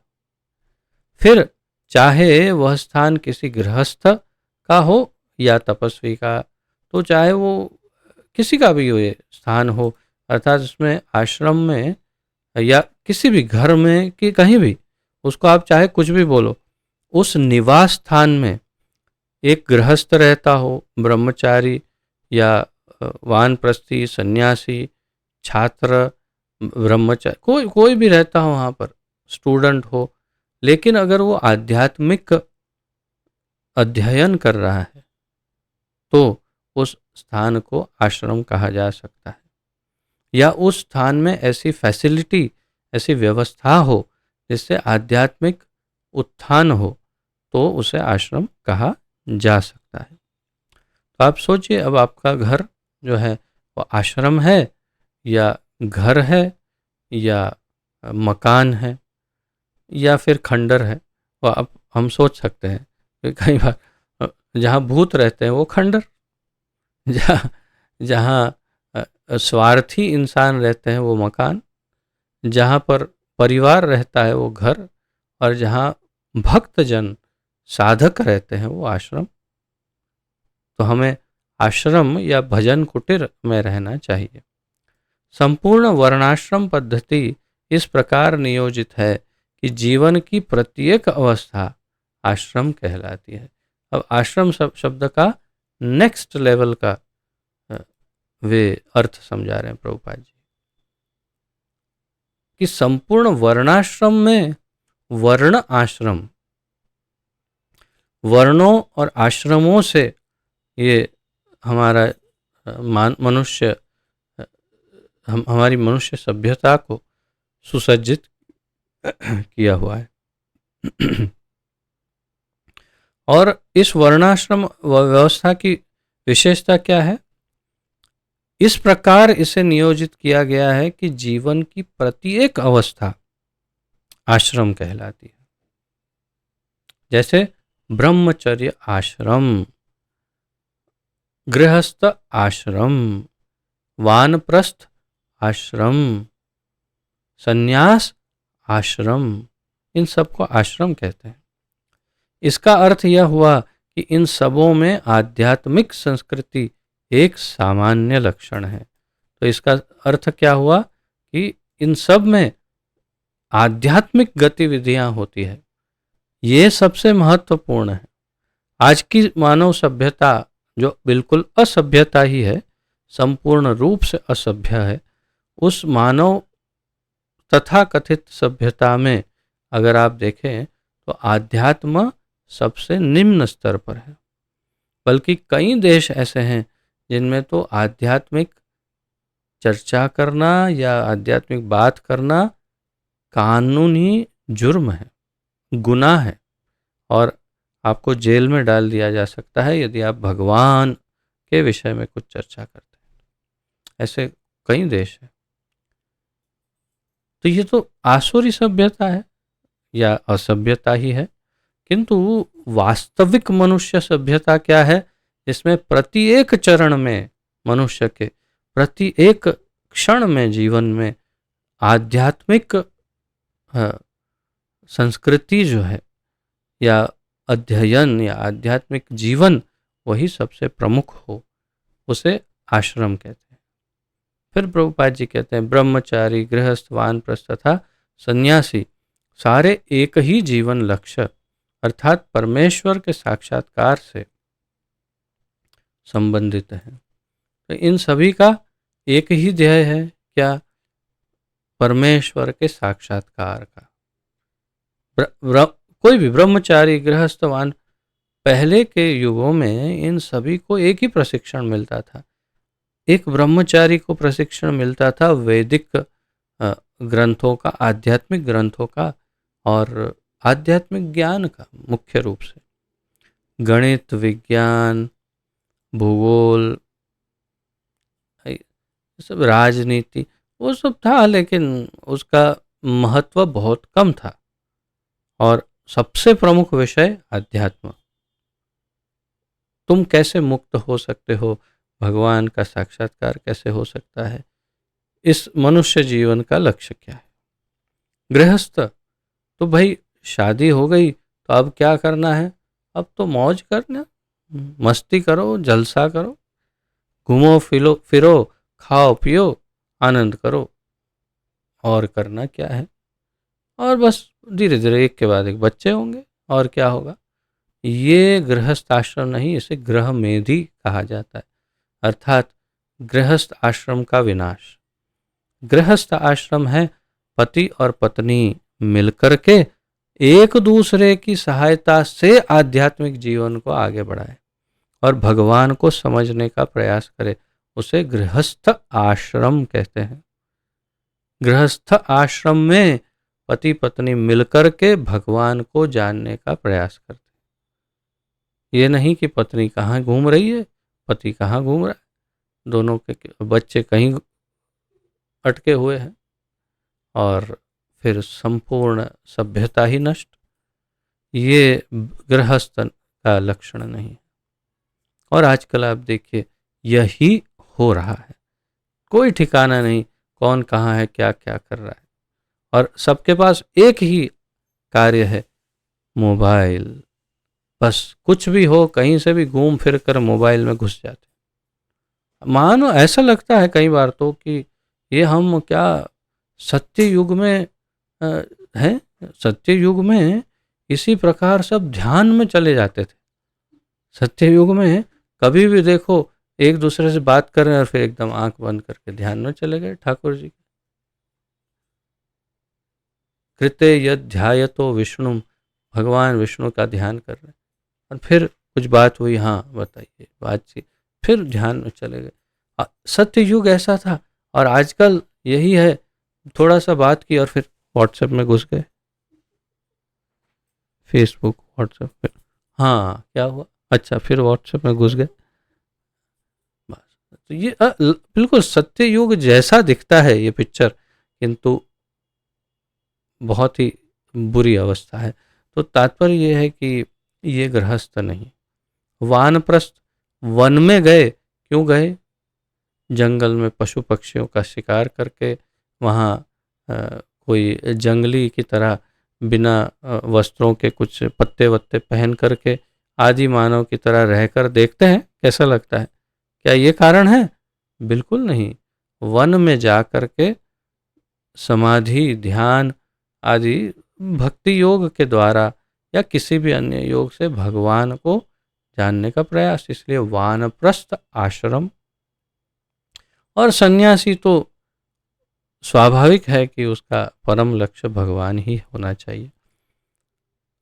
फिर चाहे वह स्थान किसी गृहस्थ का हो या तपस्वी का, तो चाहे वो किसी का भी हो ये स्थान हो, अर्थात उसमें आश्रम में या किसी भी घर में कि कहीं भी, उसको आप चाहे कुछ भी बोलो, उस निवास स्थान में एक गृहस्थ रहता हो, ब्रह्मचारी या वानप्रस्थी, सन्यासी, छात्र, ब्रह्मचारी, कोई भी रहता हो वहाँ पर, स्टूडेंट हो, लेकिन अगर वो आध्यात्मिक अध्ययन कर रहा है तो उस स्थान को आश्रम कहा जा सकता है। या उस स्थान में ऐसी फैसिलिटी, ऐसी व्यवस्था हो जिससे आध्यात्मिक उत्थान हो, तो उसे आश्रम कहा जा सकता है। तो आप सोचिए, अब आपका घर जो है वो आश्रम है या घर है या मकान है या फिर खंडर है। वो अब हम सोच सकते हैं कि कई बार जहाँ भूत रहते हैं वो खंडर, जहाँ जहाँ स्वार्थी इंसान रहते हैं वो मकान, जहाँ पर परिवार रहता है वो घर, और जहाँ भक्तजन साधक रहते हैं वो आश्रम। तो हमें आश्रम या भजन कुटीर में रहना चाहिए। संपूर्ण वर्णाश्रम पद्धति इस प्रकार नियोजित है कि जीवन की प्रत्येक अवस्था आश्रम कहलाती है। अब आश्रम शब्द का नेक्स्ट लेवल का वे अर्थ समझा रहे हैं प्रभुपाद जी कि संपूर्ण वर्णाश्रम में वर्ण आश्रम, वर्णों और आश्रमों से ये हमारा मनुष्य हमारी मनुष्य सभ्यता को सुसज्जित किया हुआ है। और इस वर्णाश्रम व्यवस्था की विशेषता क्या है? इस प्रकार इसे नियोजित किया गया है कि जीवन की प्रत्येक अवस्था आश्रम कहलाती है। जैसे ब्रह्मचर्य आश्रम, गृहस्थ आश्रम, वानप्रस्थ आश्रम, संन्यास आश्रम, इन सबको आश्रम कहते हैं। इसका अर्थ यह हुआ कि इन सबों में आध्यात्मिक संस्कृति एक सामान्य लक्षण है। तो इसका अर्थ क्या हुआ कि इन सब में आध्यात्मिक गतिविधियां होती है। ये सबसे महत्वपूर्ण है। आज की मानव सभ्यता जो बिल्कुल असभ्यता ही है, संपूर्ण रूप से असभ्य है, उस मानव तथाकथित सभ्यता में अगर आप देखें तो आध्यात्म सबसे निम्न स्तर पर है। बल्कि कई देश ऐसे हैं जिनमें तो आध्यात्मिक चर्चा करना या आध्यात्मिक बात करना कानूनी जुर्म है, गुनाह है, और आपको जेल में डाल दिया जा सकता है यदि आप भगवान के विषय में कुछ चर्चा करते हैं। ऐसे कई देश हैं। तो ये तो आसुरी सभ्यता है या असभ्यता ही है। किंतु वास्तविक मनुष्य सभ्यता क्या है? इसमें प्रत्येक चरण में मनुष्य के प्रत्येक क्षण में जीवन में आध्यात्मिक संस्कृति जो है या अध्ययन या आध्यात्मिक जीवन वही सबसे प्रमुख हो, उसे आश्रम कहते हैं। फिर प्रभुपाद जी कहते हैं ब्रह्मचारी, गृहस्थ, वानप्रस्थ तथा सन्यासी सारे एक ही जीवन लक्ष्य अर्थात परमेश्वर के साक्षात्कार से संबंधित है। तो इन सभी का एक ही ध्येय है, क्या? परमेश्वर के साक्षात्कार का। कोई भी ब्रह्मचारी, गृहस्थवान, पहले के युगों में इन सभी को एक ही प्रशिक्षण मिलता था। एक ब्रह्मचारी को प्रशिक्षण मिलता था वैदिक ग्रंथों का, आध्यात्मिक ग्रंथों का और आध्यात्मिक ज्ञान का, मुख्य रूप से गणित, विज्ञान, भूगोल, सब राजनीति, वो सब था, लेकिन उसका महत्व बहुत कम था और सबसे प्रमुख विषय अध्यात्म। तुम कैसे मुक्त हो सकते हो, भगवान का साक्षात्कार कैसे हो सकता है, इस मनुष्य जीवन का लक्ष्य क्या है। गृहस्थ तो भाई शादी हो गई तो अब क्या करना है? अब तो मौज करना, मस्ती करो, जलसा करो, घूमो फिरो, खाओ पियो, आनंद करो, और करना क्या है। और बस धीरे धीरे एक के बाद एक बच्चे होंगे और क्या होगा। ये गृहस्थ आश्रम नहीं, इसे गृह मेधी कहा जाता है, अर्थात गृहस्थ आश्रम का विनाश। गृहस्थ आश्रम है पति और पत्नी मिलकर के एक दूसरे की सहायता से आध्यात्मिक जीवन को आगे बढ़ाए और भगवान को समझने का प्रयास करे, उसे गृहस्थ आश्रम कहते हैं। गृहस्थ आश्रम में पति पत्नी मिलकर के भगवान को जानने का प्रयास करते हैं। ये नहीं कि पत्नी कहाँ घूम रही है, पति कहाँ घूम रहा है, दोनों के बच्चे कहीं अटके हुए हैं और फिर संपूर्ण सभ्यता ही नष्ट। ये गृहस्थ का लक्षण नहीं है। और आजकल आप देखिए यही हो रहा है, कोई ठिकाना नहीं कौन कहाँ है, क्या क्या कर रहा है, और सबके पास एक ही कार्य है, मोबाइल। बस कुछ भी हो, कहीं से भी घूम फिर कर मोबाइल में घुस जाते। मानो ऐसा लगता है कई बार तो कि ये हम क्या सत्य युग में हैं। सत्य युग में इसी प्रकार सब ध्यान में चले जाते थे। सत्य युग में कभी भी देखो एक दूसरे से बात कर रहे हैं और फिर एकदम आंख बंद करके ध्यान में चले गए ठाकुर जी। कृते यद ध्यायतो विष्णु, भगवान विष्णु का ध्यान कर रहे हैं और फिर कुछ बात हुई, हाँ बताइए, बातचीत, फिर ध्यान में चले गए। सत्य युग ऐसा था। और आजकल यही है, थोड़ा सा बात की और फिर व्हाट्सएप में घुस गए, फेसबुक व्हाट्सएप पे, हाँ क्या हुआ, अच्छा फिर व्हाट्सएप में घुस गए। बस तो ये बिल्कुल सत्य युग जैसा दिखता है ये पिक्चर, किंतु बहुत ही बुरी अवस्था है। तो तात्पर्य ये है कि ये गृहस्थ नहीं। वानप्रस्थ वन में गए, क्यों गए? जंगल में पशु पक्षियों का शिकार करके वहाँ कोई जंगली की तरह बिना वस्त्रों के कुछ पत्ते वत्ते पहन करके आदि मानव की तरह रहकर देखते हैं कैसा लगता है। क्या ये कारण है? बिल्कुल नहीं। वन में जा कर के समाधि, ध्यान आदि भक्ति योग के द्वारा या किसी भी अन्य योग से भगवान को जानने का प्रयास। इसलिए वानप्रस्थ आश्रम। और सन्यासी तो स्वाभाविक है कि उसका परम लक्ष्य भगवान ही होना चाहिए।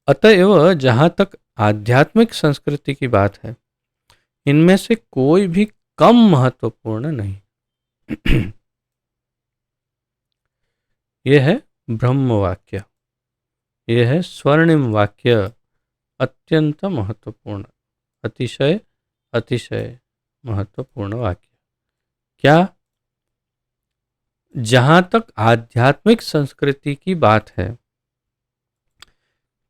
अतएव जहाँ तक आध्यात्मिक संस्कृति की बात है, इनमें से कोई भी कम महत्वपूर्ण नहीं। यह है ब्रह्म वाक्य, यह है स्वर्णिम वाक्य, अत्यंत महत्वपूर्ण, अतिशय अतिशय महत्वपूर्ण वाक्य। क्या? जहां तक आध्यात्मिक संस्कृति की बात है,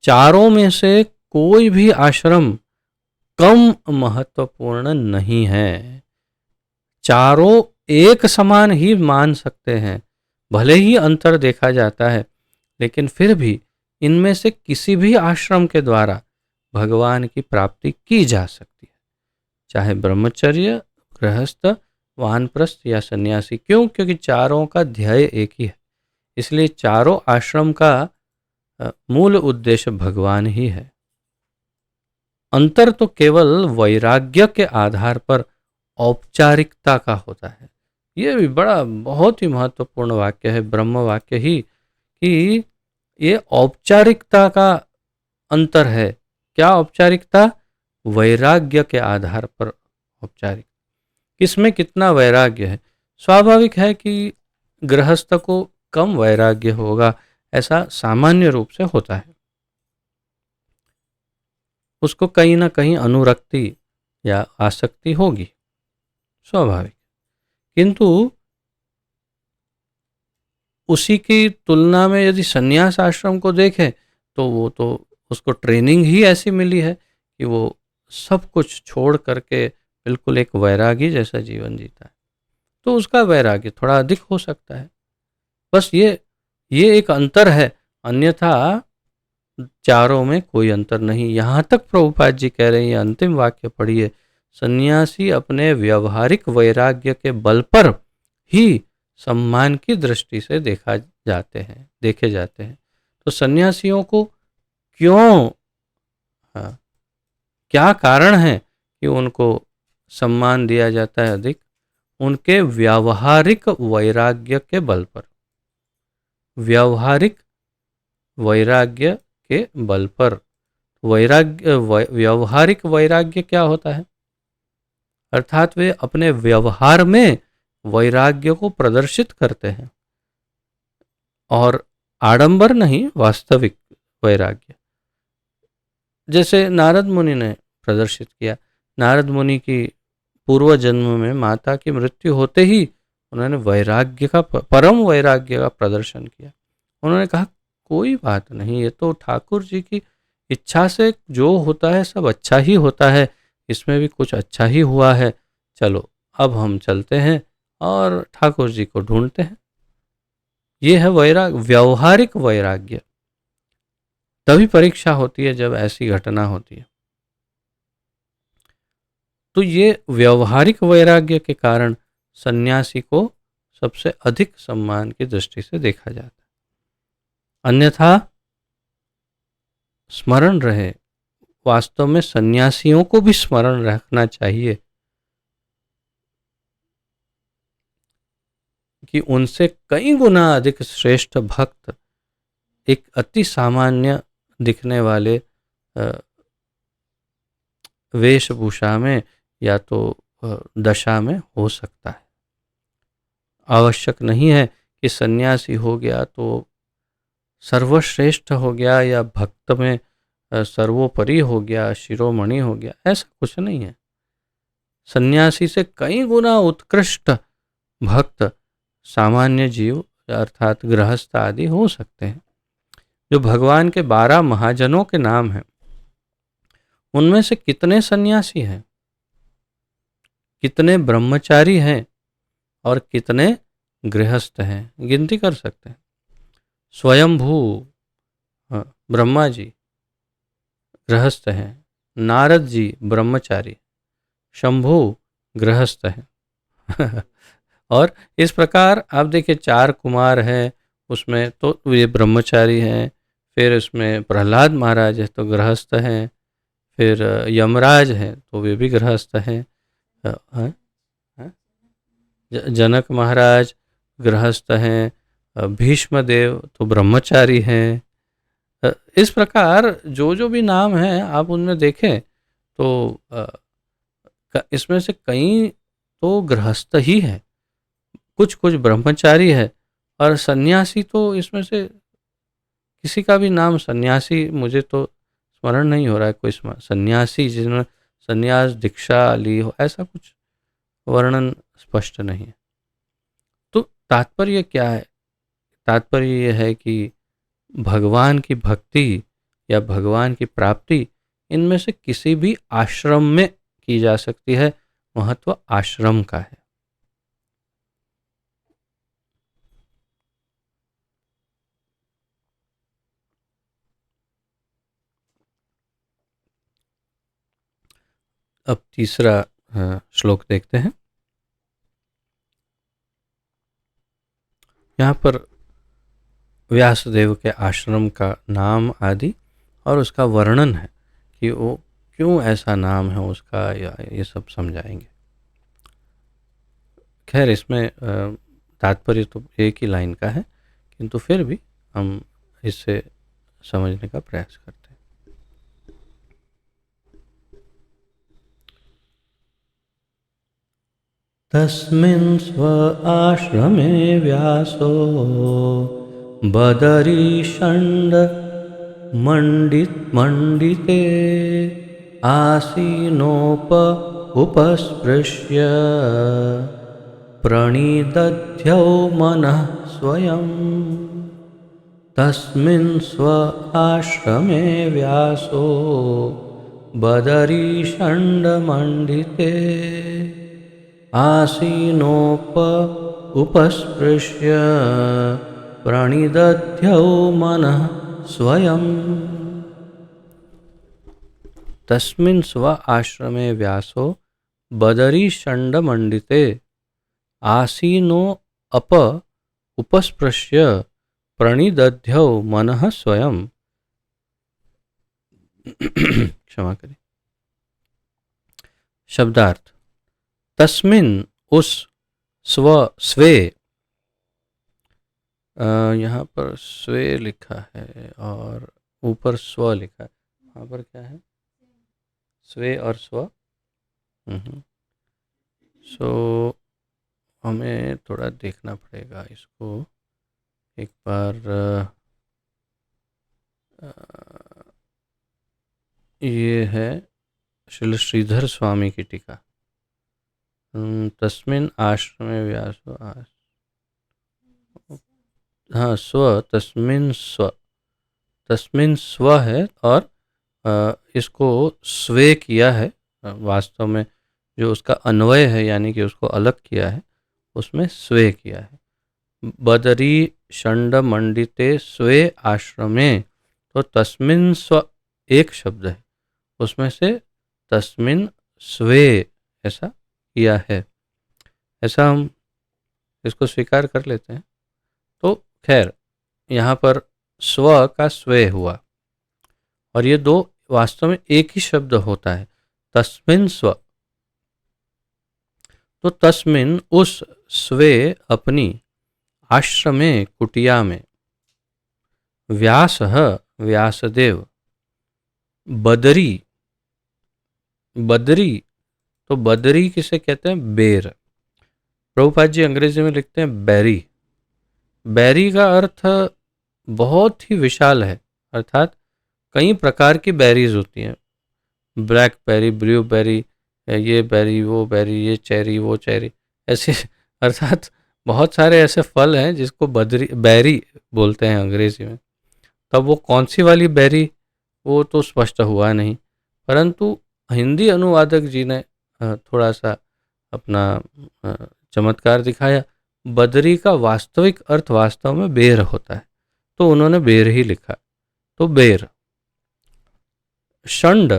चारों में से कोई भी आश्रम कम महत्वपूर्ण नहीं है। चारों एक समान ही मान सकते हैं, भले ही अंतर देखा जाता है, लेकिन फिर भी इनमें से किसी भी आश्रम के द्वारा भगवान की प्राप्ति की जा सकती है, चाहे ब्रह्मचर्य, गृहस्थ, वानप्रस्थ या सन्यासी। क्यों? क्योंकि चारों का ध्येय एक ही है। इसलिए चारों आश्रम का मूल उद्देश्य भगवान ही है। अंतर तो केवल वैराग्य के आधार पर औपचारिकता का होता है। ये भी बड़ा बहुत ही महत्वपूर्ण वाक्य है, ब्रह्म वाक्य ही, कि ये औपचारिकता का अंतर है। क्या औपचारिकता? वैराग्य के आधार पर औपचारिक। किसमें कितना वैराग्य है? स्वाभाविक है कि गृहस्थ को कम वैराग्य होगा, ऐसा सामान्य रूप से होता है। उसको कहीं ना कहीं अनुरक्ति या आसक्ति होगी, स्वाभाविक। किंतु उसी की तुलना में यदि संन्यास आश्रम को देखें तो वो तो उसको ट्रेनिंग ही ऐसी मिली है कि वो सब कुछ छोड़ करके बिल्कुल एक वैरागी जैसा जीवन जीता है, तो उसका वैराग्य थोड़ा अधिक हो सकता है। बस ये एक अंतर है, अन्यथा चारों में कोई अंतर नहीं। यहाँ तक प्रभुपाद जी कह रहे हैं, अंतिम वाक्य पढ़िए, सन्यासी अपने व्यवहारिक वैराग्य के बल पर ही सम्मान की दृष्टि से देखे जाते हैं। तो सन्यासियों को क्यों, हाँ, क्या कारण है कि उनको सम्मान दिया जाता है अधिक? उनके व्यावहारिक वैराग्य के बल पर। व्यावहारिक वैराग्य के बल पर। व्यवहारिक वैराग्य क्या होता है? अर्थात वे अपने व्यवहार में वैराग्य को प्रदर्शित करते हैं, और आडंबर नहीं, वास्तविक वैराग्य। जैसे नारद मुनि ने प्रदर्शित किया। नारद मुनि की पूर्व जन्म में माता की मृत्यु होते ही उन्होंने वैराग्य का, परम वैराग्य का प्रदर्शन किया। उन्होंने कहा कोई बात नहीं, ये तो ठाकुर जी की इच्छा से जो होता है सब अच्छा ही होता है, इसमें भी कुछ अच्छा ही हुआ है, चलो अब हम चलते हैं और ठाकुर जी को ढूंढते हैं। ये है वैराग्य, व्यवहारिक वैराग्य। तभी परीक्षा होती है जब ऐसी घटना होती है। तो ये व्यवहारिक वैराग्य के कारण सन्यासी को सबसे अधिक सम्मान की दृष्टि से देखा जाता है। अन्यथा स्मरण रहे, वास्तव में सन्यासियों को भी स्मरण रखना चाहिए कि उनसे कई गुना अधिक श्रेष्ठ भक्त एक अति सामान्य दिखने वाले वेशभूषा में या तो दशा में हो सकता है। आवश्यक नहीं है कि सन्यासी हो गया तो सर्वश्रेष्ठ हो गया या भक्त में सर्वोपरि हो गया, शिरोमणि हो गया, ऐसा कुछ नहीं है। सन्यासी से कई गुना उत्कृष्ट भक्त सामान्य जीव अर्थात गृहस्थ आदि हो सकते हैं। जो भगवान के 12 महाजनों के नाम हैं, उनमें से कितने सन्यासी हैं, कितने ब्रह्मचारी हैं और कितने गृहस्थ हैं, गिनती कर सकते हैं। स्वयंभू ब्रह्मा जी गृहस्थ हैं, नारद जी ब्रह्मचारी, शंभु गृहस्थ हैं और इस प्रकार आप देखिए 4 कुमार हैं, उसमें तो ये ब्रह्मचारी हैं। फिर उसमें प्रहलाद महाराज है तो गृहस्थ हैं। फिर यमराज हैं तो वे भी गृहस्थ हैं। जनक महाराज गृहस्थ हैं। भीष्म देव तो ब्रह्मचारी हैं। इस प्रकार जो जो भी नाम हैं आप उनमें देखें तो इसमें से कई तो गृहस्थ ही है, कुछ कुछ ब्रह्मचारी है, और सन्यासी तो इसमें से किसी का भी नाम सन्यासी मुझे तो स्मरण नहीं हो रहा है। कोई सन्यासी जिन्होंने सन्यास दीक्षा ली हो, ऐसा कुछ वर्णन स्पष्ट नहीं है। तो तात्पर्य क्या है? तात्पर्य यह है कि भगवान की भक्ति या भगवान की प्राप्ति इनमें से किसी भी आश्रम में की जा सकती है। महत्व आश्रम का है। अब तीसरा श्लोक देखते हैं। यहाँ पर व्यासदेव के आश्रम का नाम आदि और उसका वर्णन है कि वो क्यों ऐसा नाम है उसका, या ये सब समझाएंगे। खैर इसमें तात्पर्य तो एक ही लाइन का है, किंतु फिर भी हम इससे समझने का प्रयास करते हैं। तस्मिन् स्व आश्रमे व्यासो बदरीषण्ड मंडिते आसीनोप उपस्पृश्य प्रणिदध्यौ मनः स्वयं। तस्मिन् स्व आश्रमे व्यासो बदरीषण्डमण्डिते आसीनोप उपस्पृश्य प्रणिदध्यौ मनः स्वयं। तस्मिन् स्व आश्रमे व्यासो बदरीषण्डमण्डिते आसीनो अप उपस्पृश्य प्रणिदध्यौ मनः स्वयं। क्षमा करें। शब्दार्थ। तस्मिन् उस, स्वे यहाँ पर स्वे लिखा है और ऊपर स्व लिखा है। वहाँ पर क्या है? स्वे और स्व। सो हमें थोड़ा देखना पड़ेगा इसको एक बार। ये है श्रील श्रीधर स्वामी की टीका। तस्मिन् आश्रमे व्यासो हाँ, स्व तस्मिन् स्व है और इसको स्वे किया है। वास्तव में जो उसका अन्वय है यानी कि उसको अलग किया है, उसमें स्वे किया है। बदरी षण्ड मंडिते स्वे आश्रमे, तो तस्मिन् स्व एक शब्द है, उसमें से तस्मिन् स्वे ऐसा किया है। ऐसा हम इसको स्वीकार कर लेते हैं। तो खैर यहाँ पर स्व का स्वे हुआ और ये दो वास्तव में एक ही शब्द होता है, तस्मिन् स्व। तो तस्मिन् उस, स्वे अपनी, आश्रमे कुटिया में, व्यासः व्यासदेव, बदरी बदरी, तो बदरी किसे कहते हैं? बेर। प्रभुपाद जी अंग्रेजी में लिखते हैं बैरी। बैरी का अर्थ बहुत ही विशाल है, अर्थात कई प्रकार की बैरीज होती हैं। ब्लैक बेरी, ब्लू बेरी, ये बेरी, वो बेरी, ये चेरी, वो चेरी, ऐसे अर्थात बहुत सारे ऐसे फल हैं जिसको बदरी बैरी बोलते हैं अंग्रेजी में। तब वो कौन सी वाली बैरी, वो तो स्पष्ट हुआ नहीं, परंतु हिंदी अनुवादक जी ने थोड़ा सा अपना चमत्कार दिखाया। बदरी का वास्तविक अर्थ वास्तव में बेर होता है, तो उन्होंने बेर ही लिखा। तो बेर। षण्ड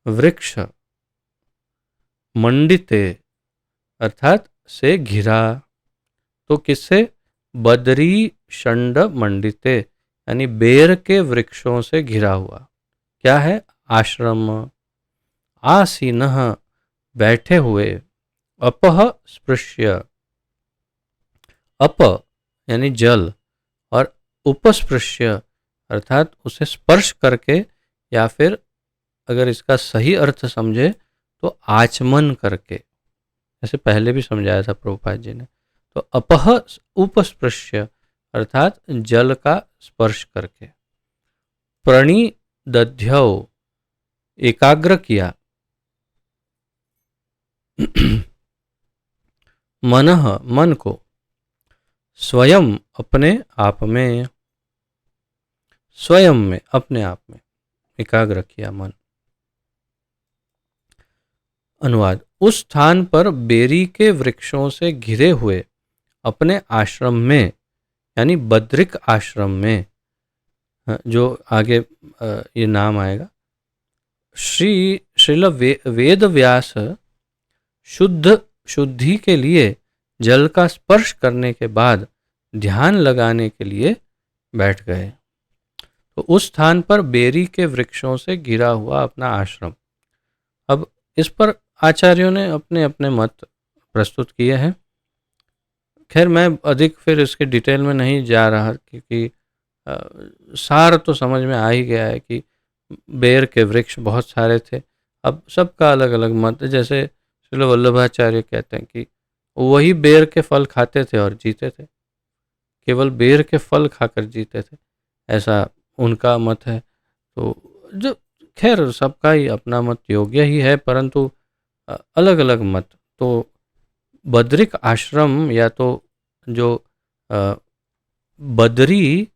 वृक्ष, मंडिते अर्थात से घिरा, तो किससे? बदरी षण्ड मंडिते, यानी बेर के वृक्षों से घिरा हुआ। क्या है? आश्रम। आसीनः बैठे हुए, अपह स्पृश्य, अप यानी जल, और उपस्पृश्य अर्थात उसे स्पर्श करके, या फिर अगर इसका सही अर्थ समझे तो आचमन करके, जैसे पहले भी समझाया था प्रभुपाद जी ने। तो अपह उपस्पृश्य अर्थात जल का स्पर्श करके। प्रणिदध्यौ एकाग्र किया। मनः मन को, स्वयं अपने आप में, स्वयं में अपने आप में एकाग्र किया मन। अनुवाद। उस स्थान पर बेरी के वृक्षों से घिरे हुए अपने आश्रम में, यानी बद्रिक आश्रम में, जो आगे ये नाम आएगा, श्रील वेद व्यास शुद्धि के लिए जल का स्पर्श करने के बाद ध्यान लगाने के लिए बैठ गए। तो उस स्थान पर बेरी के वृक्षों से घिरा हुआ अपना आश्रम। अब इस पर आचार्यों ने अपने अपने मत प्रस्तुत किए हैं। खैर मैं अधिक फिर इसके डिटेल में नहीं जा रहा, क्योंकि सार तो समझ में आ ही गया है कि बेर के वृक्ष बहुत सारे थे। अब सबका अलग अलग मत, जैसे श्रील वल्लभाचार्य कहते हैं कि वही बेर के फल खाते थे और जीते थे, केवल बेर के फल खाकर जीते थे, ऐसा उनका मत है। तो जो खैर सबका ही अपना मत योग्य ही है, परंतु अलग अलग मत। तो बद्रिक आश्रम, या तो जो बदरी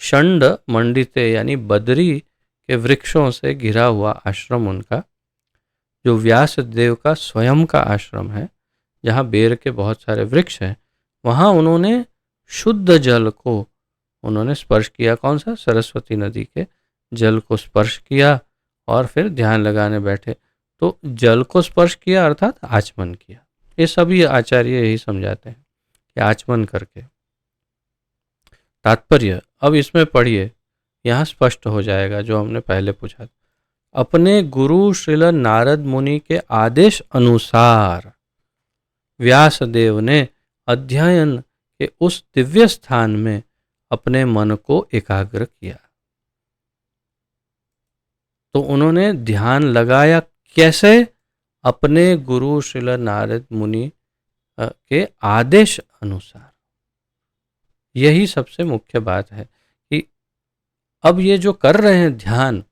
षण्ड मंडिते यानी बदरी के वृक्षों से घिरा हुआ आश्रम उनका, जो व्यास देव का स्वयं का आश्रम है, जहाँ बेर के बहुत सारे वृक्ष हैं, वहाँ उन्होंने शुद्ध जल को उन्होंने स्पर्श किया। कौन सा? सरस्वती नदी के जल को स्पर्श किया और फिर ध्यान लगाने बैठे। तो जल को स्पर्श किया अर्थात आचमन किया। ये सभी आचार्य यही समझाते हैं कि आचमन करके। तात्पर्य अब इसमें पढ़िए, यहाँ स्पष्ट हो जाएगा जो हमने पहले पूछा था। अपने गुरु श्रील नारद मुनि के आदेश अनुसार व्यासदेव ने अध्ययन कि उस दिव्य स्थान में अपने मन को एकाग्र किया। तो उन्होंने ध्यान लगाया कैसे? अपने गुरु श्रील नारद मुनि के आदेश अनुसार। यही सबसे मुख्य बात है कि अब ये जो कर रहे हैं ध्यान,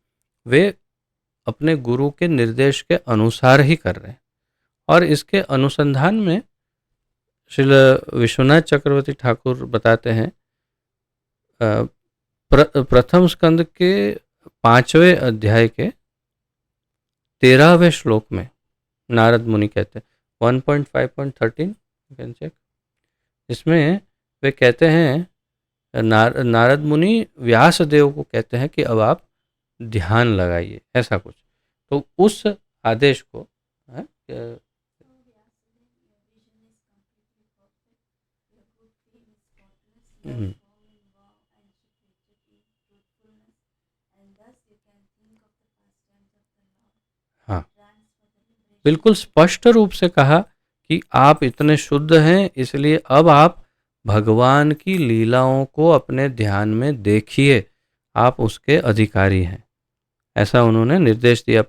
वे अपने गुरु के निर्देश के अनुसार ही कर रहे हैं। और इसके अनुसंधान में श्रील विश्वनाथ चक्रवर्ती ठाकुर बताते हैं, प्रथम स्कंद के 5वें अध्याय के 13वें श्लोक में नारद मुनि कहते हैं, 1.5.13 यू कैन चेक। इसमें वे कहते हैं, नारद मुनि व्यास देव को कहते हैं कि अब आप ध्यान लगाइए, ऐसा कुछ। तो उस आदेश को हाँ, बिल्कुल स्पष्ट रूप से कहा कि आप इतने शुद्ध हैं, इसलिए अब आप भगवान की लीलाओं को अपने ध्यान में देखिए, आप उसके अधिकारी हैं, ऐसा उन्होंने निर्देश दिया।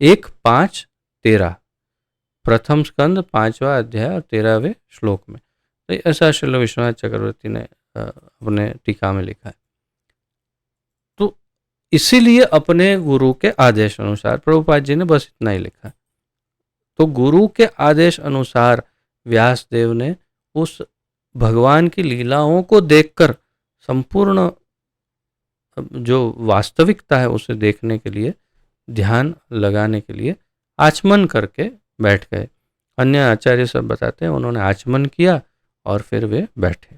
1:5-13 प्रथम स्कंद 5वां अध्याय और 13वें श्लोक में। तो ऐसा श्रील विश्वनाथ चक्रवर्ती ने अपने टीका में लिखा है। तो इसीलिए अपने गुरु के आदेश अनुसार, प्रभुपाद जी ने बस इतना ही लिखा। तो गुरु के आदेश अनुसार व्यासदेव ने उस भगवान की लीलाओं को देखकर संपूर्ण जो वास्तविकता है उसे देखने के लिए, ध्यान लगाने के लिए आचमन करके बैठ गए। अन्य आचार्य सब बताते हैं उन्होंने आचमन किया और फिर वे बैठे।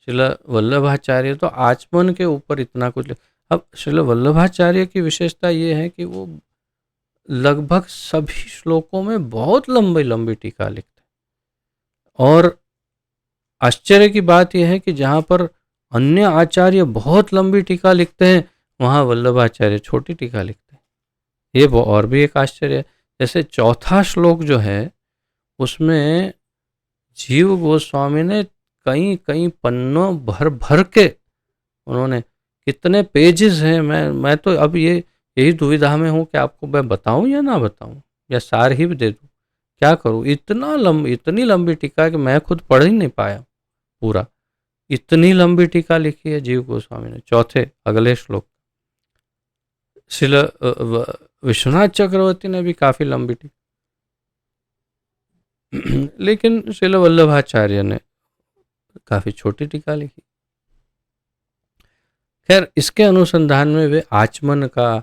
श्रील वल्लभाचार्य तो आचमन के ऊपर इतना कुछ। अब श्रील वल्लभाचार्य की विशेषता ये है कि वो लगभग सभी श्लोकों में बहुत लंबी लंबी टीका लिखते हैं। और आश्चर्य की बात यह है कि जहाँ पर अन्य आचार्य बहुत लंबी टीका लिखते हैं, वहाँ वल्लभाचार्य छोटी टीका लिखते हैं। ये वो और भी एक आश्चर्य है। जैसे चौथा श्लोक जो है उसमें जीव गोस्वामी ने कई कई पन्नों भर भर के उन्होंने, कितने पेजेस हैं, मैं तो अब यही दुविधा में हूँ कि आपको मैं बताऊँ या ना बताऊँ, या सार ही दे दूँ, क्या करूँ। इतनी लंबी टीका कि मैं खुद पढ़ ही नहीं पाया पूरा। इतनी लंबी टीका लिखी है जीव गोस्वामी ने, चौथे अगले श्लोक। श्रील विश्वनाथ चक्रवर्ती ने भी काफी लंबी टीका, लेकिन श्रील वल्लभाचार्य ने काफी छोटी टीका लिखी। खैर, इसके अनुसंधान में वे आचमन का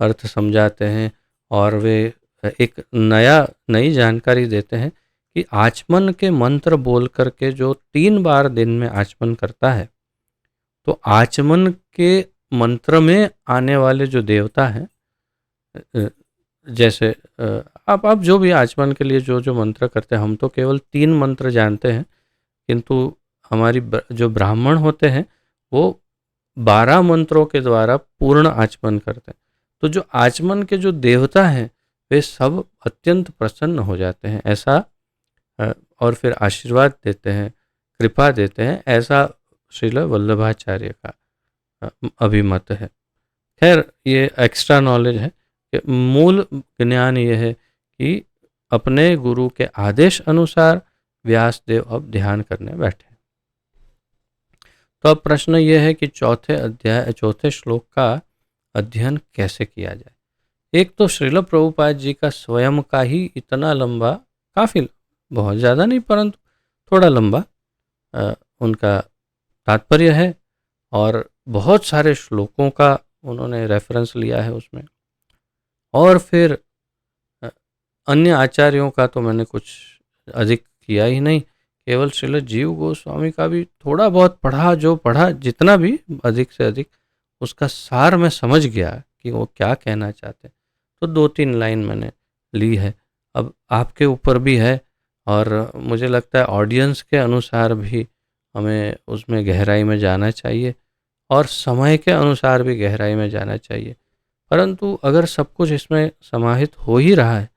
अर्थ समझाते हैं और वे एक नई जानकारी देते हैं कि आचमन के मंत्र बोल करके जो 3 बार दिन में आचमन करता है, तो आचमन के मंत्र में आने वाले जो देवता हैं, जैसे आप जो भी आचमन के लिए जो मंत्र करते हैं, हम तो केवल 3 मंत्र जानते हैं, किंतु हमारी जो ब्राह्मण होते हैं वो 12 मंत्रों के द्वारा पूर्ण आचमन करते हैं। तो जो आचमन के जो देवता हैं वे सब अत्यंत प्रसन्न हो जाते हैं, ऐसा और फिर आशीर्वाद देते हैं, कृपा देते हैं, ऐसा श्रील वल्लभाचार्य का अभिमत है। खैर, ये एक्स्ट्रा नॉलेज है कि मूल ज्ञान ये है कि अपने गुरु के आदेश अनुसार व्यासदेव अब ध्यान करने बैठे। तो अब प्रश्न ये है कि चौथे श्लोक का अध्ययन कैसे किया जाए। एक तो श्रील प्रभुपाद जी का स्वयं का ही इतना लंबा, काफ़ी, बहुत ज़्यादा नहीं परंतु थोड़ा लंबा उनका तात्पर्य है, और बहुत सारे श्लोकों का उन्होंने रेफरेंस लिया है उसमें। और फिर अन्य आचार्यों का तो मैंने कुछ अधिक किया ही नहीं, केवल श्रील जीव गोस्वामी का भी थोड़ा बहुत पढ़ा, जो पढ़ा जितना भी अधिक से अधिक उसका सार मैं समझ गया कि वो क्या कहना चाहते हैं। तो 2-3 लाइन मैंने ली है। अब आपके ऊपर भी है, और मुझे लगता है ऑडियंस के अनुसार भी हमें उसमें गहराई में जाना चाहिए, और समय के अनुसार भी गहराई में जाना चाहिए। परंतु अगर सब कुछ इसमें समाहित हो ही रहा है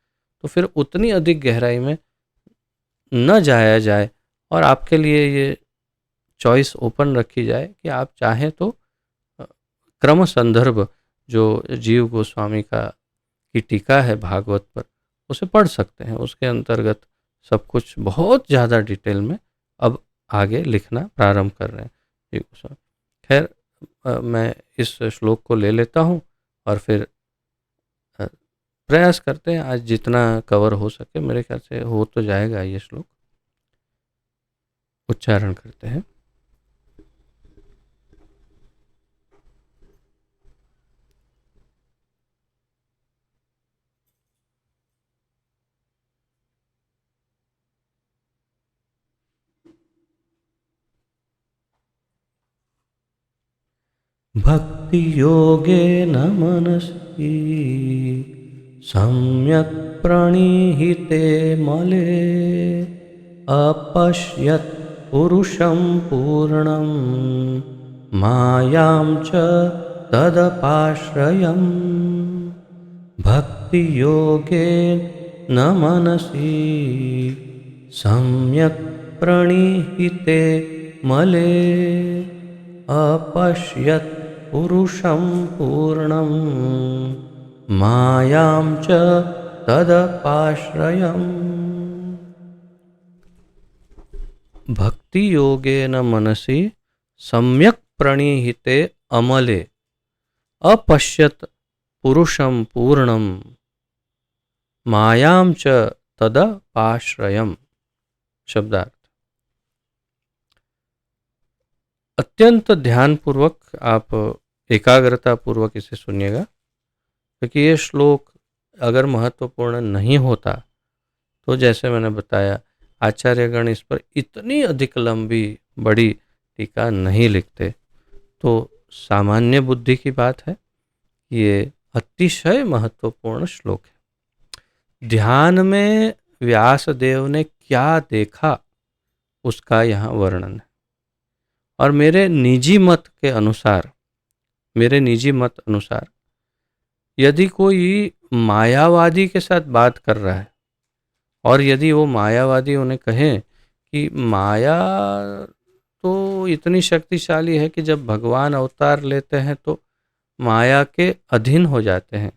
तो फिर उतनी अधिक गहराई में न जाया जाए और आपके लिए ये चॉइस ओपन रखी जाए कि आप चाहें तो क्रम संदर्भ जो जीव गोस्वामी का की टीका है भागवत पर, उसे पढ़ सकते हैं। उसके अंतर्गत सब कुछ बहुत ज़्यादा डिटेल में अब आगे लिखना प्रारंभ कर रहे हैं जीव गोस्वामी। खैर, मैं इस श्लोक को ले लेता हूँ और फिर प्रयास करते हैं आज जितना कवर हो सके। मेरे ख्याल से हो तो जाएगा ये श्लोक। उच्चारण करते हैं। भक्ति योगेन मनसि सम्यक् प्रणीहिते मले अपश्यत् पुरुषं पूर्णं मायां च तदपाश्रयम्। भक्ति योगेन मनसि सम्यक् प्रणीहिते मले अपश्यत् पुरुषं पूर्णं मायां च तदपाश्रयम्। भक्ति योगेन मनसि सम्यक् प्रणीहिते अमले अपश्यत् पुरुषं पूर्णं मायां च तदपाश्रयम्। शब्दार्थ। अत्यंत ध्यानपूर्वक आप एकाग्रता पूर्वक इसे सुनिएगा, क्योंकि ये श्लोक अगर महत्वपूर्ण नहीं होता तो जैसे मैंने बताया आचार्यगण इस पर इतनी अधिक लंबी बड़ी टीका नहीं लिखते। तो सामान्य बुद्धि की बात है, ये अतिशय महत्वपूर्ण श्लोक है। ध्यान में व्यासदेव ने क्या देखा उसका यहाँ वर्णन है। और मेरे निजी मत अनुसार यदि कोई मायावादी के साथ बात कर रहा है और यदि वो मायावादी उन्हें कहें कि माया तो इतनी शक्तिशाली है कि जब भगवान अवतार लेते हैं तो माया के अधीन हो जाते हैं,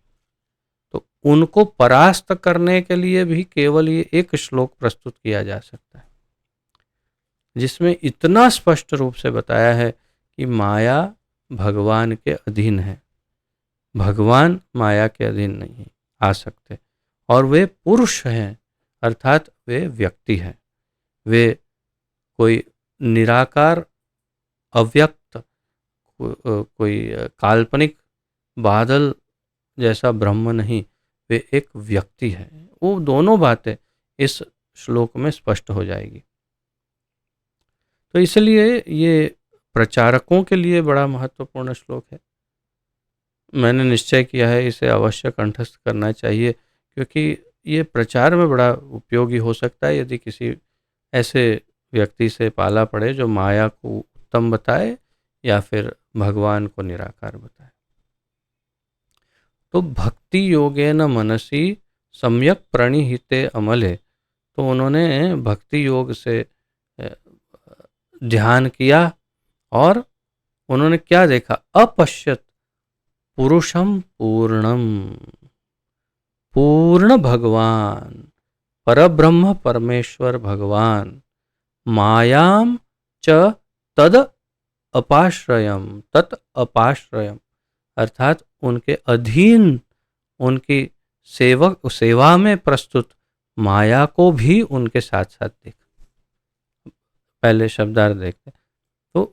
तो उनको परास्त करने के लिए भी केवल ये एक श्लोक प्रस्तुत किया जा सकता है, जिसमें इतना स्पष्ट रूप से बताया है कि माया भगवान के अधीन है, भगवान माया के अधीन नहीं आ सकते, और वे पुरुष हैं, अर्थात वे व्यक्ति हैं। वे कोई निराकार अव्यक्त कोई काल्पनिक बादल जैसा ब्रह्म नहीं, वे एक व्यक्ति है। वो दोनों बातें इस श्लोक में स्पष्ट हो जाएगी। तो इसलिए ये प्रचारकों के लिए बड़ा महत्वपूर्ण श्लोक है। मैंने निश्चय किया है इसे अवश्य कंठस्थ करना चाहिए, क्योंकि ये प्रचार में बड़ा उपयोगी हो सकता है यदि किसी ऐसे व्यक्ति से पाला पड़े जो माया को उत्तम बताए या फिर भगवान को निराकार बताए। तो भक्ति योगेन मनसि सम्यक प्रणीहिते अमले, तो उन्होंने भक्ति योग से ध्यान किया और उन्होंने क्या देखा? अपश्यत पुरुषम पूर्णम, पूर्ण भगवान, परब्रह्म परमेश्वर भगवान, मायाम च तद अपाश्रयम, तत् अपाश्रयम, अर्थात उनके अधीन, उनकी सेवा में प्रस्तुत माया को भी उनके साथ साथ देखा। पहले शब्दार्थ देखते। तो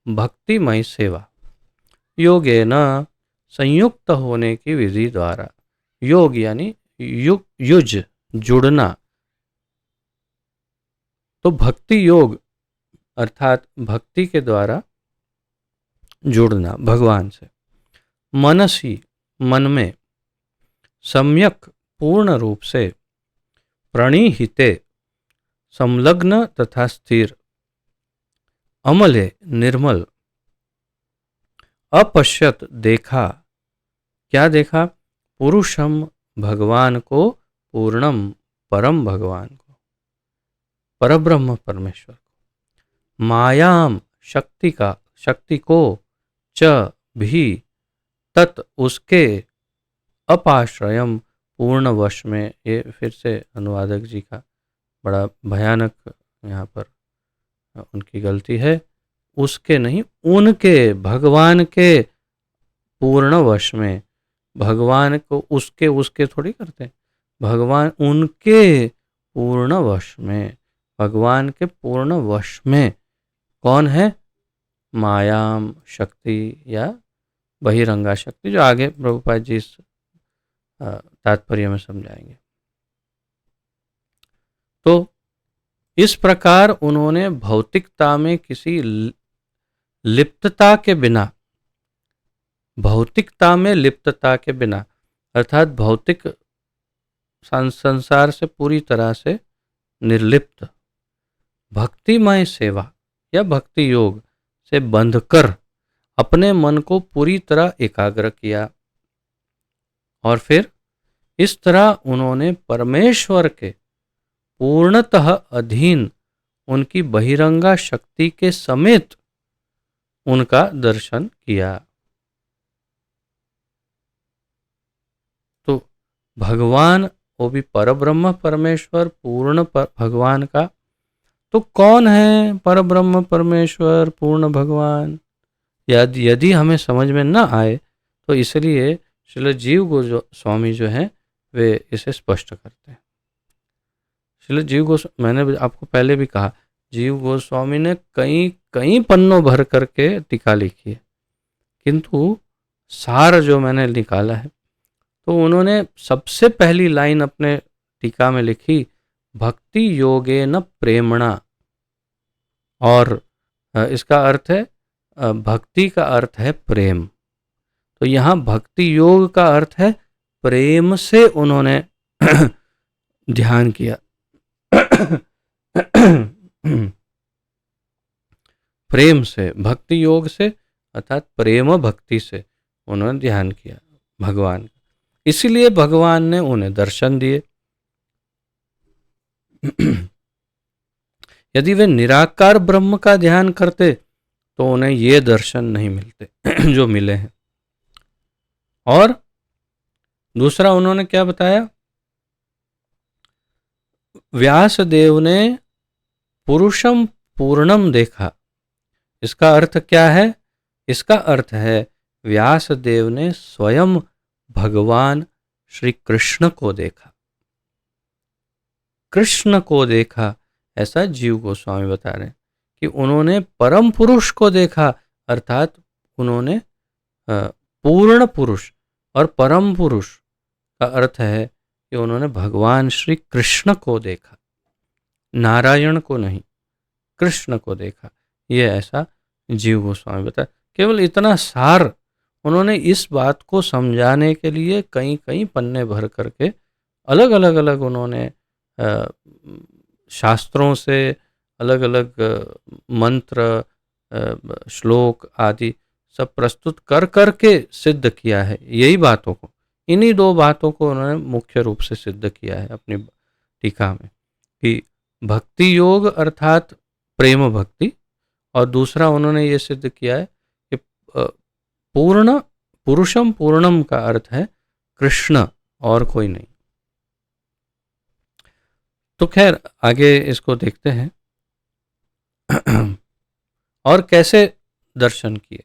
भक्तिमय सेवा योगेन, संयुक्त होने की विधि द्वारा, योग यानी युज, जुड़ना, तो भक्ति योग अर्थात भक्ति के द्वारा जुड़ना भगवान से, मनसी, मन में, सम्यक, पूर्ण रूप से, प्रणीहिते, संलग्न तथा स्थिर, अमले, निर्मल, अपश्यत, देखा, क्या देखा? पुरुषम, भगवान को, पूर्णम, परम भगवान को। परब्रह्म परमेश्वर को, मायाम शक्ति को, च भी, तत् उसके, अपाश्रयम पूर्ण वश में। ये फिर से अनुवादक जी का बड़ा भयानक यहाँ पर उनकी गलती है। उसके नहीं, उनके, भगवान के पूर्ण वश में। भगवान को उसके उसके थोड़ी करते हैं, भगवान उनके पूर्ण वश में, भगवान के पूर्ण वश में। कौन है? मायाम शक्ति या बहिरंगा शक्ति, जो आगे प्रभुपाद जी इस तात्पर्य में समझाएंगे। तो इस प्रकार उन्होंने भौतिकता में किसी लिप्तता के बिना, भौतिकता में लिप्तता के बिना अर्थात भौतिक संसार से पूरी तरह से निर्लिप्त, भक्तिमय सेवा या भक्ति योग से बंधकर अपने मन को पूरी तरह एकाग्र किया। और फिर इस तरह उन्होंने परमेश्वर के पूर्णतः अधीन उनकी बहिरंगा शक्ति के समेत उनका दर्शन किया। तो भगवान, वो भी परब्रह्म परमेश्वर, पूर्ण भगवान का। तो कौन है परब्रह्म परमेश्वर पूर्ण भगवान? यदि हमें समझ में न आए तो इसलिए श्रील जीव गोस्वामी जो हैं वे इसे स्पष्ट करते हैं। श्रील जीव गोस्वामी, मैंने आपको पहले भी कहा, जीव गोस्वामी ने कई पन्नों भर करके टीका लिखी है, किंतु सार जो मैंने निकाला है तो उन्होंने सबसे पहली लाइन अपने टीका में लिखी, भक्ति योगेन प्रेमणा। और इसका अर्थ है, भक्ति का अर्थ है प्रेम। तो यहाँ भक्ति योग का अर्थ है प्रेम से उन्होंने ध्यान किया। प्रेम से, भक्ति योग से अर्थात प्रेम भक्ति से उन्होंने ध्यान किया भगवान का, इसीलिए भगवान ने उन्हें दर्शन दिए। यदि वे निराकार ब्रह्म का ध्यान करते तो उन्हें ये दर्शन नहीं मिलते जो मिले हैं। और दूसरा उन्होंने क्या बताया? व्यासदेव ने पुरुषम पूर्णम देखा। इसका अर्थ क्या है? इसका अर्थ है व्यासदेव ने स्वयं भगवान श्री कृष्ण को देखा, कृष्ण को देखा। ऐसा जीव गोस्वामी बता रहे हैं कि उन्होंने परम पुरुष को देखा, अर्थात उन्होंने पूर्ण पुरुष, और परम पुरुष का अर्थ है कि उन्होंने भगवान श्री कृष्ण को देखा, नारायण को नहीं, कृष्ण को देखा। ये ऐसा जीव गोस्वामी बताया। केवल इतना सार उन्होंने इस बात को समझाने के लिए कई पन्ने भर करके अलग अलग उन्होंने शास्त्रों से अलग अलग मंत्र, श्लोक आदि सब प्रस्तुत कर करके सिद्ध किया है। यही बातों को, इन्हीं दो बातों को उन्होंने मुख्य रूप से सिद्ध किया है अपनी टीका में, कि भक्ति योग अर्थात प्रेम भक्ति, और दूसरा उन्होंने ये सिद्ध किया है कि पूर्ण पुरुषम पूर्णम का अर्थ है कृष्ण और कोई नहीं। तो खैर आगे इसको देखते हैं और कैसे दर्शन किए।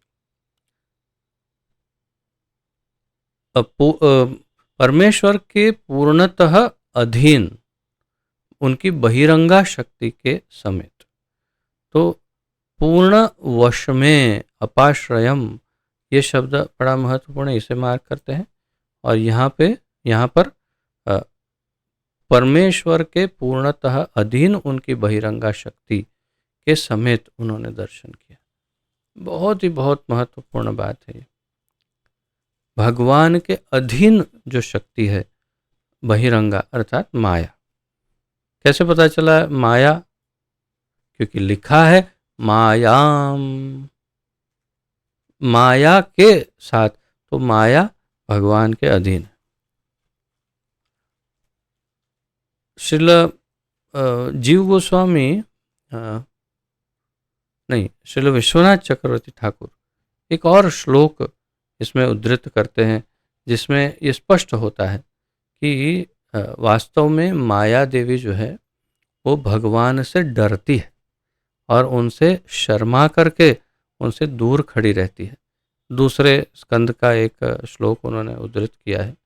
परमेश्वर के पूर्णतः अधीन उनकी बहिरंगा शक्ति के समेत। तो पूर्ण वश में, अपाश्रयम, ये शब्द बड़ा महत्वपूर्ण है, इसे मार्क करते हैं। और यहाँ पर परमेश्वर के पूर्णतः अधीन उनकी बहिरंगा शक्ति के समेत उन्होंने दर्शन किया। बहुत महत्वपूर्ण बात है ये। भगवान के अधीन जो शक्ति है बहिरंगा अर्थात माया। कैसे पता चला माया? क्योंकि लिखा है मायाम, माया के साथ, तो माया भगवान के अधीन है। श्रील जीव गोस्वामी नहीं, श्रील विश्वनाथ चक्रवर्ती ठाकुर एक और श्लोक इसमें उद्धृत करते हैं, जिसमें ये स्पष्ट होता है कि वास्तव में माया देवी जो है वो भगवान से डरती है और उनसे शर्मा करके उनसे दूर खड़ी रहती है। दूसरे स्कंद का एक श्लोक उन्होंने उद्धृत किया है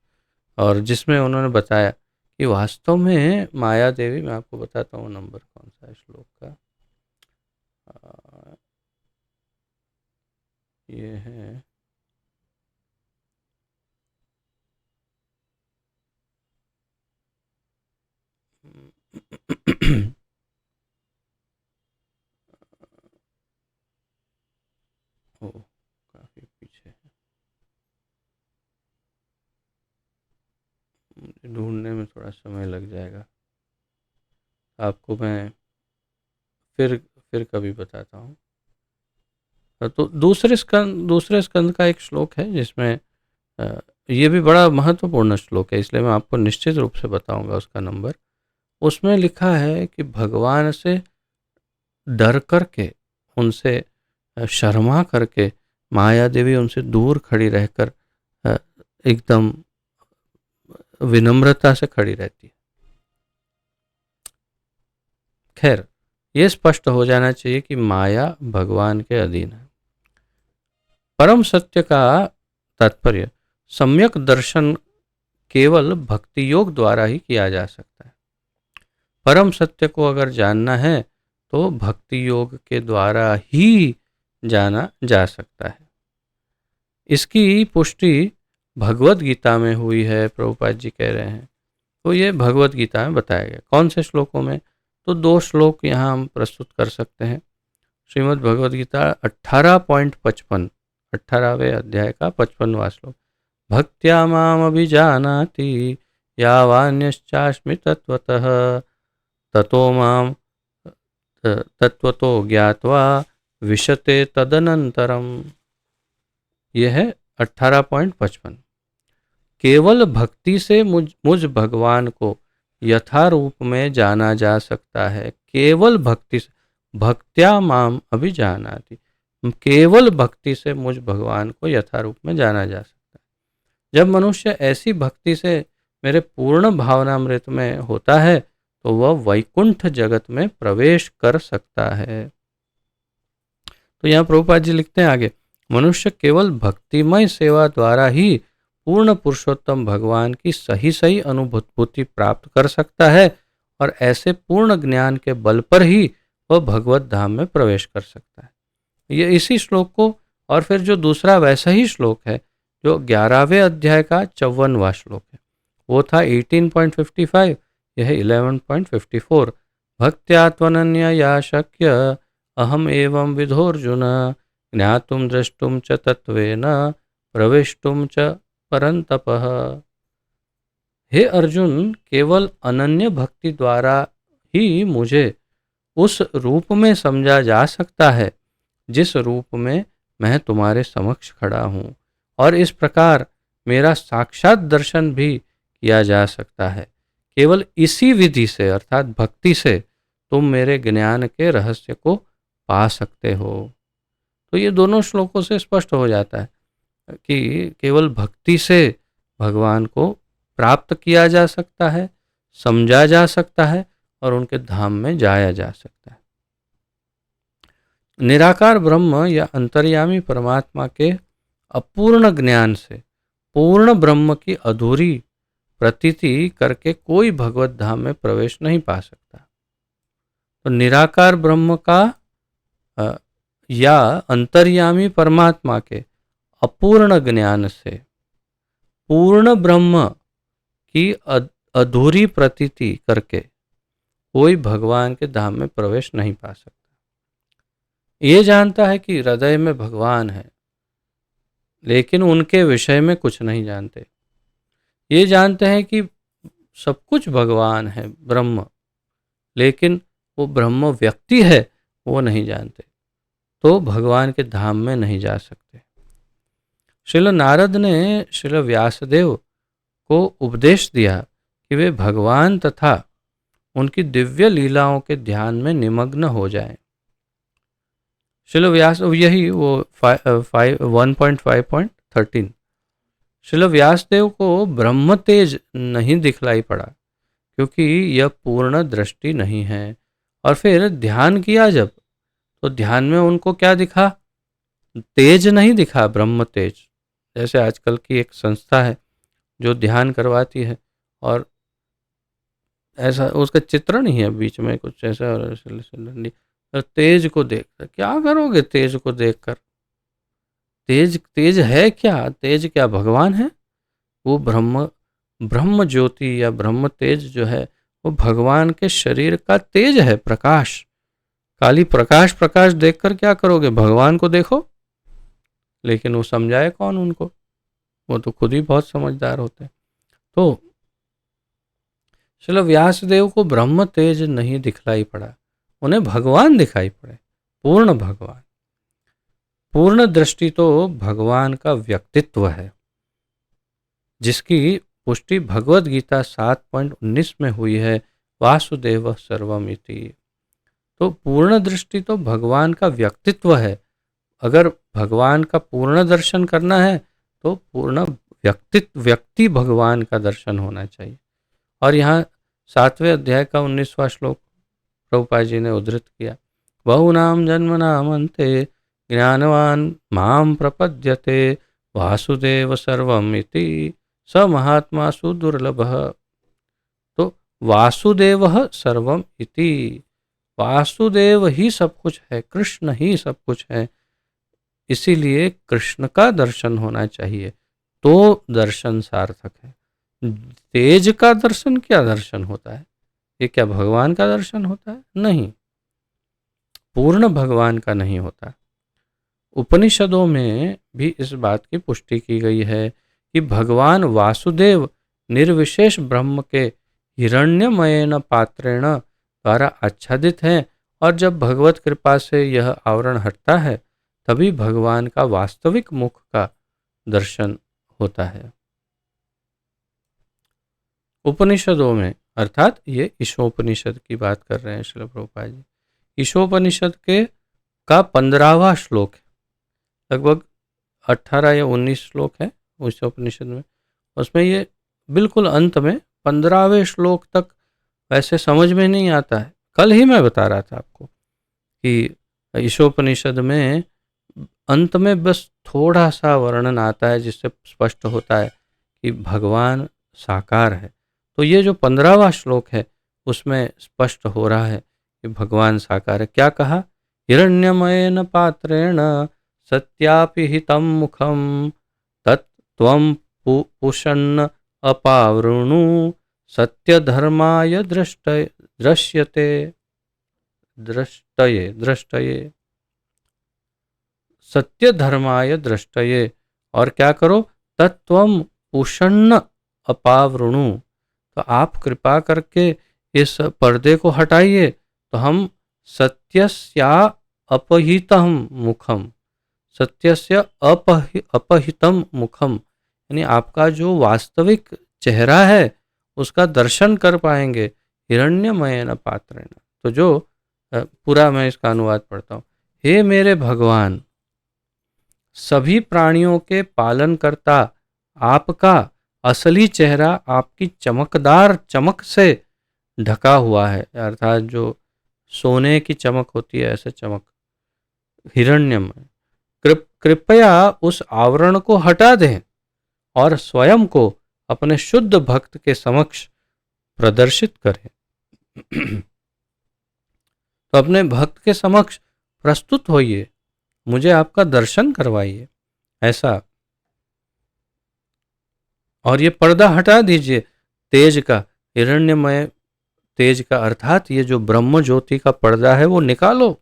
और जिसमें उन्होंने बताया कि वास्तव में माया देवी, मैं आपको बताता हूँ नंबर कौन सा है श्लोक का, ये है ओ काफी पीछे है, ढूंढने में थोड़ा समय लग जाएगा, आपको मैं फिर कभी बताता हूँ। तो दूसरे स्कंद का एक श्लोक है जिसमें ये भी बड़ा महत्वपूर्ण श्लोक है, इसलिए मैं आपको निश्चित रूप से बताऊंगा उसका नंबर। उसमें लिखा है कि भगवान से डर करके, उनसे शर्मा करके माया देवी उनसे दूर खड़ी रहकर एकदम विनम्रता से खड़ी रहती है। खैर, ये स्पष्ट हो जाना चाहिए कि माया भगवान के अधीन है। परम सत्य का तात्पर्य सम्यक दर्शन केवल भक्ति योग द्वारा ही किया जा सकता है। परम सत्य को अगर जानना है तो भक्ति योग के द्वारा ही जाना जा सकता है। इसकी पुष्टि भगवत गीता में हुई है, प्रभुपाद जी कह रहे हैं। तो ये भगवत गीता में बताया गया। कौन से श्लोकों में? तो 2 श्लोक यहाँ हम प्रस्तुत कर सकते हैं। श्रीमद् भगवद गीता 18.55, 18वें अध्याय का 55वां श्लोक। भक्त्या माम अभिजानाति यावान्यश्चास्मि तत्वतः ततो माम तत्वतो ज्ञात्वा विशते तदनंतरम। यह है 18.55। केवल भक्ति से मुझ भगवान को यथारूप में जाना जा सकता है। केवल भक्ति से, भक्त्या माम अभिजानाति, केवल भक्ति से मुझ भगवान को यथारूप में जाना जा सकता है। जब मनुष्य ऐसी भक्ति से मेरे पूर्ण भावनामृत में होता है तो वह वैकुंठ जगत में प्रवेश कर सकता है। तो यहाँ प्रभुपाद जी लिखते हैं आगे, मनुष्य केवल भक्तिमय सेवा द्वारा ही पूर्ण पुरुषोत्तम भगवान की सही सही अनुभूति प्राप्त कर सकता है और ऐसे पूर्ण ज्ञान के बल पर ही वह भगवत धाम में प्रवेश कर सकता है। ये इसी श्लोक को, और फिर जो दूसरा वैसा ही श्लोक है जो 11वें अध्याय का 54वां श्लोक है, वो था 18.55, यह 11.54। भक्त्यात्मनन्यया शक्य अहम एवं विधोर्जुन ज्ञातुम द्रष्टुम च तत्वेन प्रवेष्टुम च परंतपः। हे अर्जुन, केवल अनन्य भक्ति द्वारा ही मुझे उस रूप में समझा जा सकता है जिस रूप में मैं तुम्हारे समक्ष खड़ा हूँ, और इस प्रकार मेरा साक्षात दर्शन भी किया जा सकता है। केवल इसी विधि से अर्थात भक्ति से तुम मेरे ज्ञान के रहस्य को पा सकते हो। तो ये दोनों श्लोकों से स्पष्ट हो जाता है कि केवल भक्ति से भगवान को प्राप्त किया जा सकता है, समझा जा सकता है और उनके धाम में जाया जा सकता है। निराकार ब्रह्म या अंतर्यामी परमात्मा के अपूर्ण ज्ञान से पूर्ण ब्रह्म की अधूरी प्रतीति करके कोई भगवत धाम में प्रवेश नहीं पा सकता। तो निराकार ब्रह्म का या अंतर्यामी परमात्मा के अपूर्ण ज्ञान से पूर्ण ब्रह्म की अधूरी प्रतीति करके कोई भगवान के धाम में प्रवेश नहीं पा सकता। ये जानता है कि हृदय में भगवान है, लेकिन उनके विषय में कुछ नहीं जानते। ये जानते हैं कि सब कुछ भगवान है, ब्रह्म, लेकिन वो ब्रह्म व्यक्ति है वो नहीं जानते, तो भगवान के धाम में नहीं जा सकते। श्रील नारद ने श्रील व्यासदेव को उपदेश दिया कि वे भगवान तथा उनकी दिव्य लीलाओं के ध्यान में निमग्न हो जाएं। श्रील व्यास, यही वो 1.5.13, श्रील व्यासदेव को ब्रह्म तेज नहीं दिखलाई पड़ा क्योंकि यह पूर्ण दृष्टि नहीं है। और फिर ध्यान किया जब, तो ध्यान में उनको क्या दिखा? तेज नहीं दिखा, ब्रह्म तेज। जैसे आजकल की एक संस्था है जो ध्यान करवाती है, और ऐसा उसका चित्रण ही है बीच में कुछ ऐसा, और तेज को देखकर क्या करोगे? तेज को देखकर, तेज तेज है क्या? तेज क्या भगवान है? वो ब्रह्म ज्योति या ब्रह्म तेज जो है वो भगवान के शरीर का तेज है, प्रकाश। काली प्रकाश प्रकाश देखकर क्या करोगे? भगवान को देखो। लेकिन वो समझाए कौन उनको? वो तो खुद ही बहुत समझदार होते हैं। तो चलो, व्यासदेव को ब्रह्म तेज नहीं दिखलाई पड़ा, उन्हें भगवान दिखाई पड़े, पूर्ण भगवान। पूर्ण दृष्टि तो भगवान का व्यक्तित्व है, जिसकी पुष्टि भगवद गीता 7.19 में हुई है, वासुदेव सर्वमिति। तो पूर्ण दृष्टि तो भगवान का व्यक्तित्व है। अगर भगवान का पूर्ण दर्शन करना है तो पूर्ण व्यक्ति भगवान का दर्शन होना चाहिए। और यहाँ 7वें अध्याय का 19वां श्लोक प्रभुपाद जी ने उद्धृत किया, बहुनाम जन्मनामन्ते ज्ञानवान माम प्रपद्यते वासुदेव सर्वम इति स महात्मा सुदुर्लभः। तो वासुदेव सर्वम इति, वासुदेव ही सब कुछ है, कृष्ण ही सब कुछ है। इसीलिए कृष्ण का दर्शन होना चाहिए, तो दर्शन सार्थक है। तेज का दर्शन क्या दर्शन होता है? ये क्या भगवान का दर्शन होता है? नहीं, पूर्ण भगवान का नहीं होता। उपनिषदों में भी इस बात की पुष्टि की गई है कि भगवान वासुदेव निर्विशेष ब्रह्म के हिरण्यमयेन पात्रेण द्वारा आच्छादित हैं, और जब भगवत कृपा से यह आवरण हटता है तभी भगवान का वास्तविक मुख का दर्शन होता है। उपनिषदों में, अर्थात ये ईशोपनिषद की बात कर रहे हैं श्रील प्रभुपाद जी। ईशोपनिषद के का 15वां श्लोक है, लगभग 18 या 19 श्लोक है ईशोपनिषद में। उसमें ये बिल्कुल अंत में 15वें श्लोक तक वैसे समझ में नहीं आता है। कल ही मैं बता रहा था आपको कि ईशोपनिषद में अंत में बस थोड़ा सा वर्णन आता है जिससे स्पष्ट होता है कि भगवान साकार है। तो ये जो 15वां श्लोक है उसमें स्पष्ट हो रहा है कि भगवान साकार है। क्या कहा? हिरण्यमयेन पात्रेण सत्यापिहितं मुखं तत्त्वं पुषन् अपावृणु सत्यधर्माय दृश्यते दृष्टये सत्य धर्माय दृष्टये। और क्या करो? तत्त्वं पुषन्न अपावृणु, तो आप कृपा करके इस पर्दे को हटाइए तो हम सत्यस्या अपहितं मुखम, सत्यस्य अपहितं मुखम, यानी आपका जो वास्तविक चेहरा है उसका दर्शन कर पाएंगे। हिरण्यमयेन पात्रेण, तो जो पूरा मैं इसका अनुवाद पढ़ता हूँ। हे मेरे भगवान, सभी प्राणियों के पालन करता आपका असली चेहरा आपकी चमकदार चमक से ढका हुआ है, अर्थात जो सोने की चमक होती है ऐसे चमक, हिरण्यमय। कृपया उस आवरण को हटा दें और स्वयं को अपने शुद्ध भक्त के समक्ष प्रदर्शित करें। तो अपने भक्त के समक्ष प्रस्तुत होइए, मुझे आपका दर्शन करवाइए, ऐसा। और ये पर्दा हटा दीजिए तेज का, हिरण्यमय तेज का, अर्थात ये जो ब्रह्म ज्योति का पर्दा है वो निकालो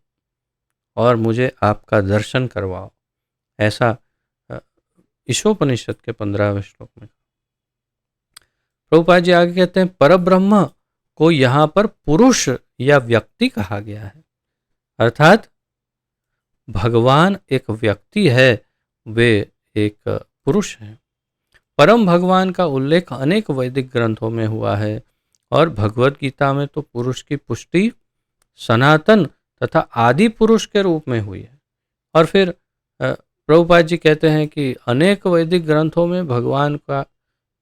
और मुझे आपका दर्शन करवाओ, ऐसा ईशोपनिषद के 15वें श्लोक में। प्रभुपाद जी आगे कहते हैं, परब्रह्म को यहाँ पर पुरुष या व्यक्ति कहा गया है, अर्थात भगवान एक व्यक्ति है, वे एक पुरुष हैं। परम भगवान का उल्लेख अनेक वैदिक ग्रंथों में हुआ है और भगवत गीता में तो पुरुष की पुष्टि सनातन तथा आदि पुरुष के रूप में हुई है। और फिर प्रभुपाद जी कहते हैं कि अनेक वैदिक ग्रंथों में भगवान का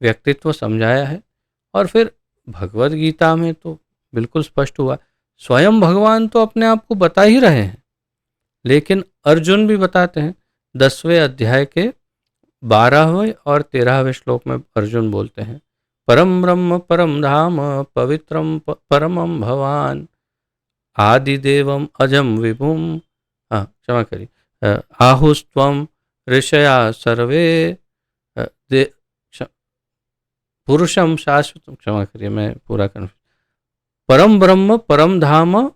व्यक्तित्व समझाया है। और फिर भगवत गीता में तो बिल्कुल स्पष्ट हुआ, स्वयं भगवान तो अपने आप को बता ही रहे हैं, लेकिन अर्जुन भी बताते हैं। 10वें अध्याय के 12वें और 13वें श्लोक में अर्जुन बोलते हैं, परम ब्रह्म परम धाम पवित्रम परमम भवान आदिदेवम अजम विभुम, हाँ क्षमा करिए, आहुस्त्वम ऋषया सर्वे पुरुषम शाश्वतम, क्षमा करिए मैं पूरा कर, परम ब्रह्म परम धाम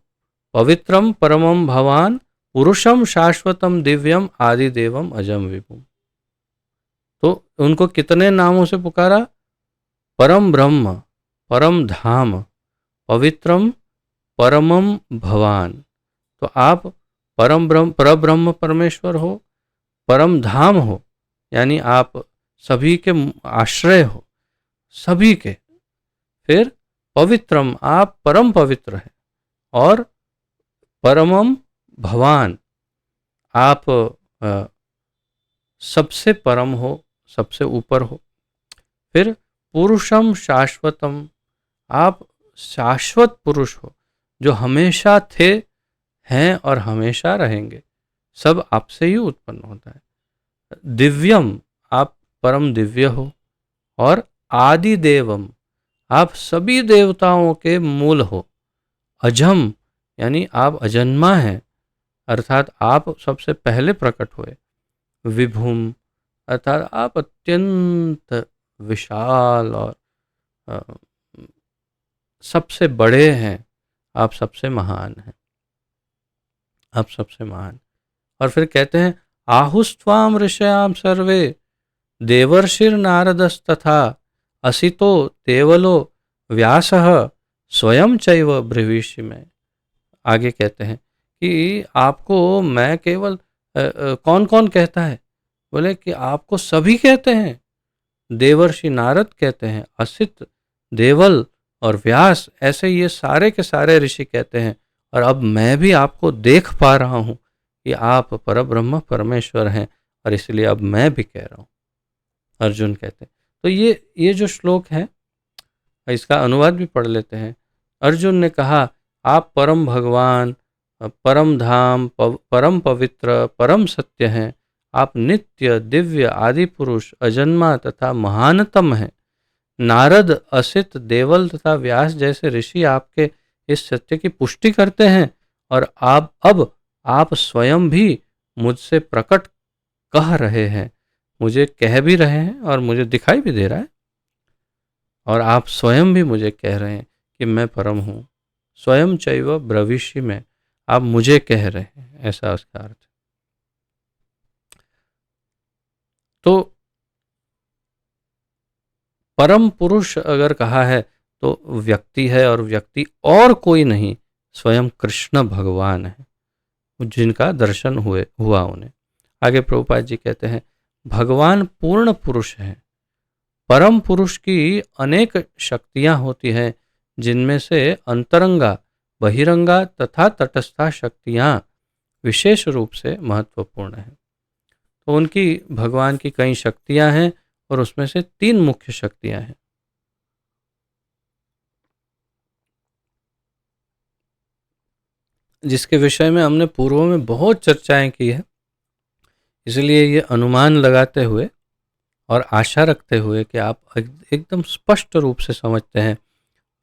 पवित्रम परमम भवान पुरुषम शाश्वतम दिव्यम आदिदेवम अजम विभुम। तो उनको कितने नामों से पुकारा? परम ब्रह्म, परम धाम, पवित्रम, परमम भवान। तो आप परम ब्रह्म परब्रह्म परमेश्वर हो, परम धाम हो, यानी आप सभी के आश्रय हो, सभी के। फिर पवित्रम, आप परम पवित्र हैं। और परमम भवान, आप सबसे परम हो, सबसे ऊपर हो। फिर पुरुषम शाश्वतम, आप शाश्वत पुरुष हो, जो हमेशा थे, हैं और हमेशा रहेंगे। सब आपसे ही उत्पन्न होता है। दिव्यम, आप परम दिव्य हो। और आदि देवम, आप सभी देवताओं के मूल हो। अजम, यानी आप अजन्मा हैं, अर्थात आप सबसे पहले प्रकट हुए। विभुम, अर्थात आप अत्यंत विशाल और सबसे बड़े हैं। आप सबसे महान हैं, आप सबसे महान। और फिर कहते हैं, आहुस्त्वाम ऋषयाम सर्वे देवर्षिर नारदस्तथा असितो देवलो व्यासः स्वयं चैव ब्रवीषि में। आगे कहते हैं कि आपको मैं केवल कौन कौन कहता है? बोले कि आपको सभी कहते हैं। देवर्षि नारद कहते हैं, असित, देवल और व्यास, ऐसे ये सारे के सारे ऋषि कहते हैं। और अब मैं भी आपको देख पा रहा हूँ कि आप परब्रह्म परमेश्वर हैं, और इसलिए अब मैं भी कह रहा हूँ, अर्जुन कहते हैं। तो ये जो श्लोक है, इसका अनुवाद भी पढ़ लेते हैं। अर्जुन ने कहा, आप परम भगवान, परम धाम, परम पवित्र, परम सत्य हैं। आप नित्य, दिव्य, आदि पुरुष, अजन्मा तथा महानतम हैं। नारद, असित, देवल तथा व्यास जैसे ऋषि आपके इस सत्य की पुष्टि करते हैं, और आप स्वयं भी मुझसे प्रकट कह रहे हैं, मुझे कह भी रहे हैं और मुझे दिखाई भी दे रहा है। और आप स्वयं भी मुझे कह रहे हैं कि मैं परम हूँ। स्वयं चैव ब्रवीषि में, आप मुझे कह रहे हैं, ऐसा उसका अर्थ। तो परम पुरुष अगर कहा है तो व्यक्ति है, और व्यक्ति और कोई नहीं, स्वयं कृष्ण भगवान है, जिनका दर्शन हुआ उन्हें। आगे प्रभुपाद जी कहते हैं, भगवान पूर्ण पुरुष हैं। परम पुरुष की अनेक शक्तियां होती हैं, जिनमें से अंतरंगा, बहिरंगा तथा तटस्था शक्तियां विशेष रूप से महत्वपूर्ण हैं। तो उनकी, भगवान की कई शक्तियां हैं, और उसमें से 3 मुख्य शक्तियां हैं, जिसके विषय में हमने पूर्व में बहुत चर्चाएं की है। इसलिए ये अनुमान लगाते हुए और आशा रखते हुए कि आप एकदम स्पष्ट रूप से समझते हैं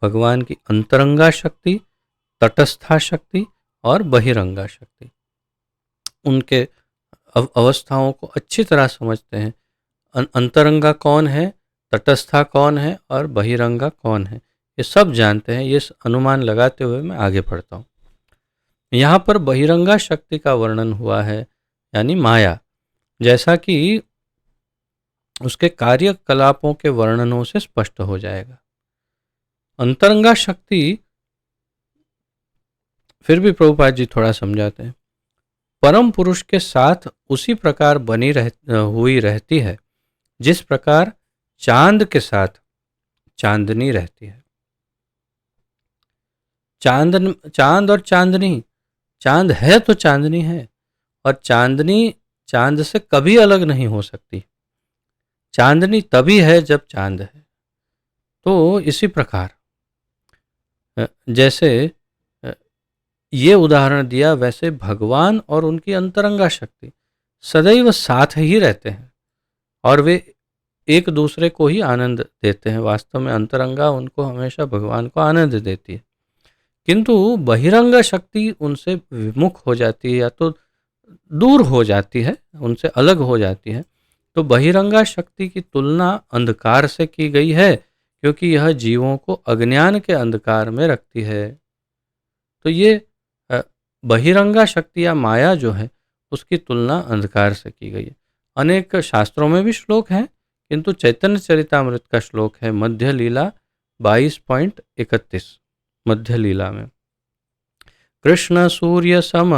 भगवान की अंतरंगा शक्ति, तटस्था शक्ति और बहिरंगा शक्ति, उनके अवस्थाओं को अच्छी तरह समझते हैं। अंतरंगा कौन है, तटस्था कौन है और बहिरंगा कौन है, ये सब जानते हैं। ये अनुमान लगाते हुए मैं आगे बढ़ता हूँ। यहाँ पर बहिरंगा शक्ति का वर्णन हुआ है, यानी माया, जैसा कि उसके कार्यकलापों के वर्णनों से स्पष्ट हो जाएगा। अंतरंगा शक्ति फिर भी प्रभुपाद जी थोड़ा समझाते हैं। परम पुरुष के साथ उसी प्रकार बनी हुई रहती है जिस प्रकार चांद के साथ चांदनी रहती है। चांद और चांदनी, चांद है तो चांदनी है, और चांदनी चांद से कभी अलग नहीं हो सकती। चांदनी तभी है जब चांद है। तो इसी प्रकार जैसे अ, ये उदाहरण दिया, वैसे भगवान और उनकी अंतरंगा शक्ति सदैव साथ ही रहते हैं और वे एक दूसरे को ही आनंद देते हैं। वास्तव में अंतरंगा उनको हमेशा भगवान को आनंद देती है, किंतु बहिरंगा शक्ति उनसे विमुख हो जाती है या तो दूर हो जाती है, उनसे अलग हो जाती है। तो बहिरंगा शक्ति की तुलना अंधकार से की गई है, क्योंकि यह जीवों को अज्ञान के अंधकार में रखती है। तो ये अ, बहिरंगा शक्ति या माया जो है, उसकी तुलना अंधकार से की गई है। अनेक शास्त्रों में भी श्लोक हैं, किंतु चैतन्य चरितामृत का श्लोक है मध्य लीला 22.31। मध्य लीला में कृष्ण सूर्य सम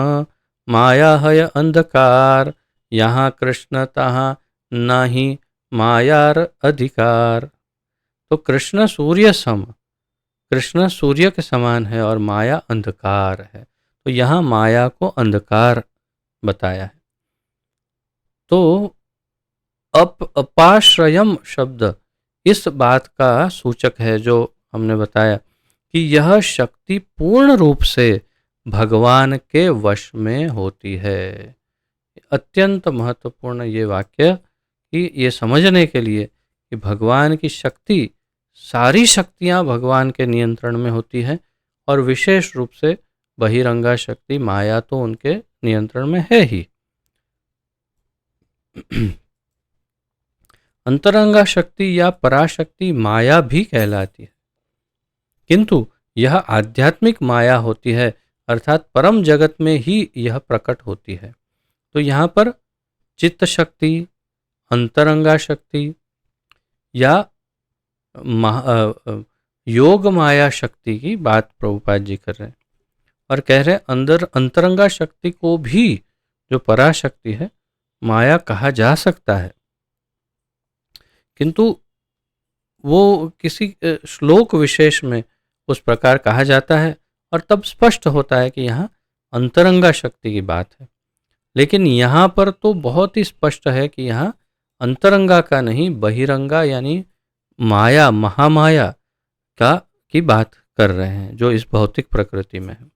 माया है अंधकार, यहाँ कृष्ण तहाँ नहीं मायार अधिकार। तो कृष्ण सूर्य सम, कृष्ण सूर्य के समान है और माया अंधकार है। तो यहाँ माया को अंधकार बताया है। तो अपाश्रयम शब्द इस बात का सूचक है जो हमने बताया कि यह शक्ति पूर्ण रूप से भगवान के वश में होती है। अत्यंत महत्वपूर्ण ये वाक्य कि ये समझने के लिए कि भगवान की शक्ति, सारी शक्तियाँ भगवान के नियंत्रण में होती हैं, और विशेष रूप से बहिरंगा शक्ति माया तो उनके नियंत्रण में है ही। अंतरंगा शक्ति या पराशक्ति माया भी कहलाती है, किंतु यह आध्यात्मिक माया होती है, अर्थात परम जगत में ही यह प्रकट होती है। तो यहाँ पर चित्त शक्ति, अंतरंगा शक्ति या योग माया शक्ति की बात प्रभुपाद जी कर रहे हैं, और कह रहे हैं अंदर अंतरंगा शक्ति को भी, जो पराशक्ति है, माया कहा जा सकता है, किंतु वो किसी श्लोक विशेष में उस प्रकार कहा जाता है, और तब स्पष्ट होता है कि यहाँ अंतरंगा शक्ति की बात है। लेकिन यहाँ पर तो बहुत ही स्पष्ट है कि यहाँ अंतरंगा का नहीं, बहिरंगा यानी माया, महामाया का की बात कर रहे हैं, जो इस भौतिक प्रकृति में है।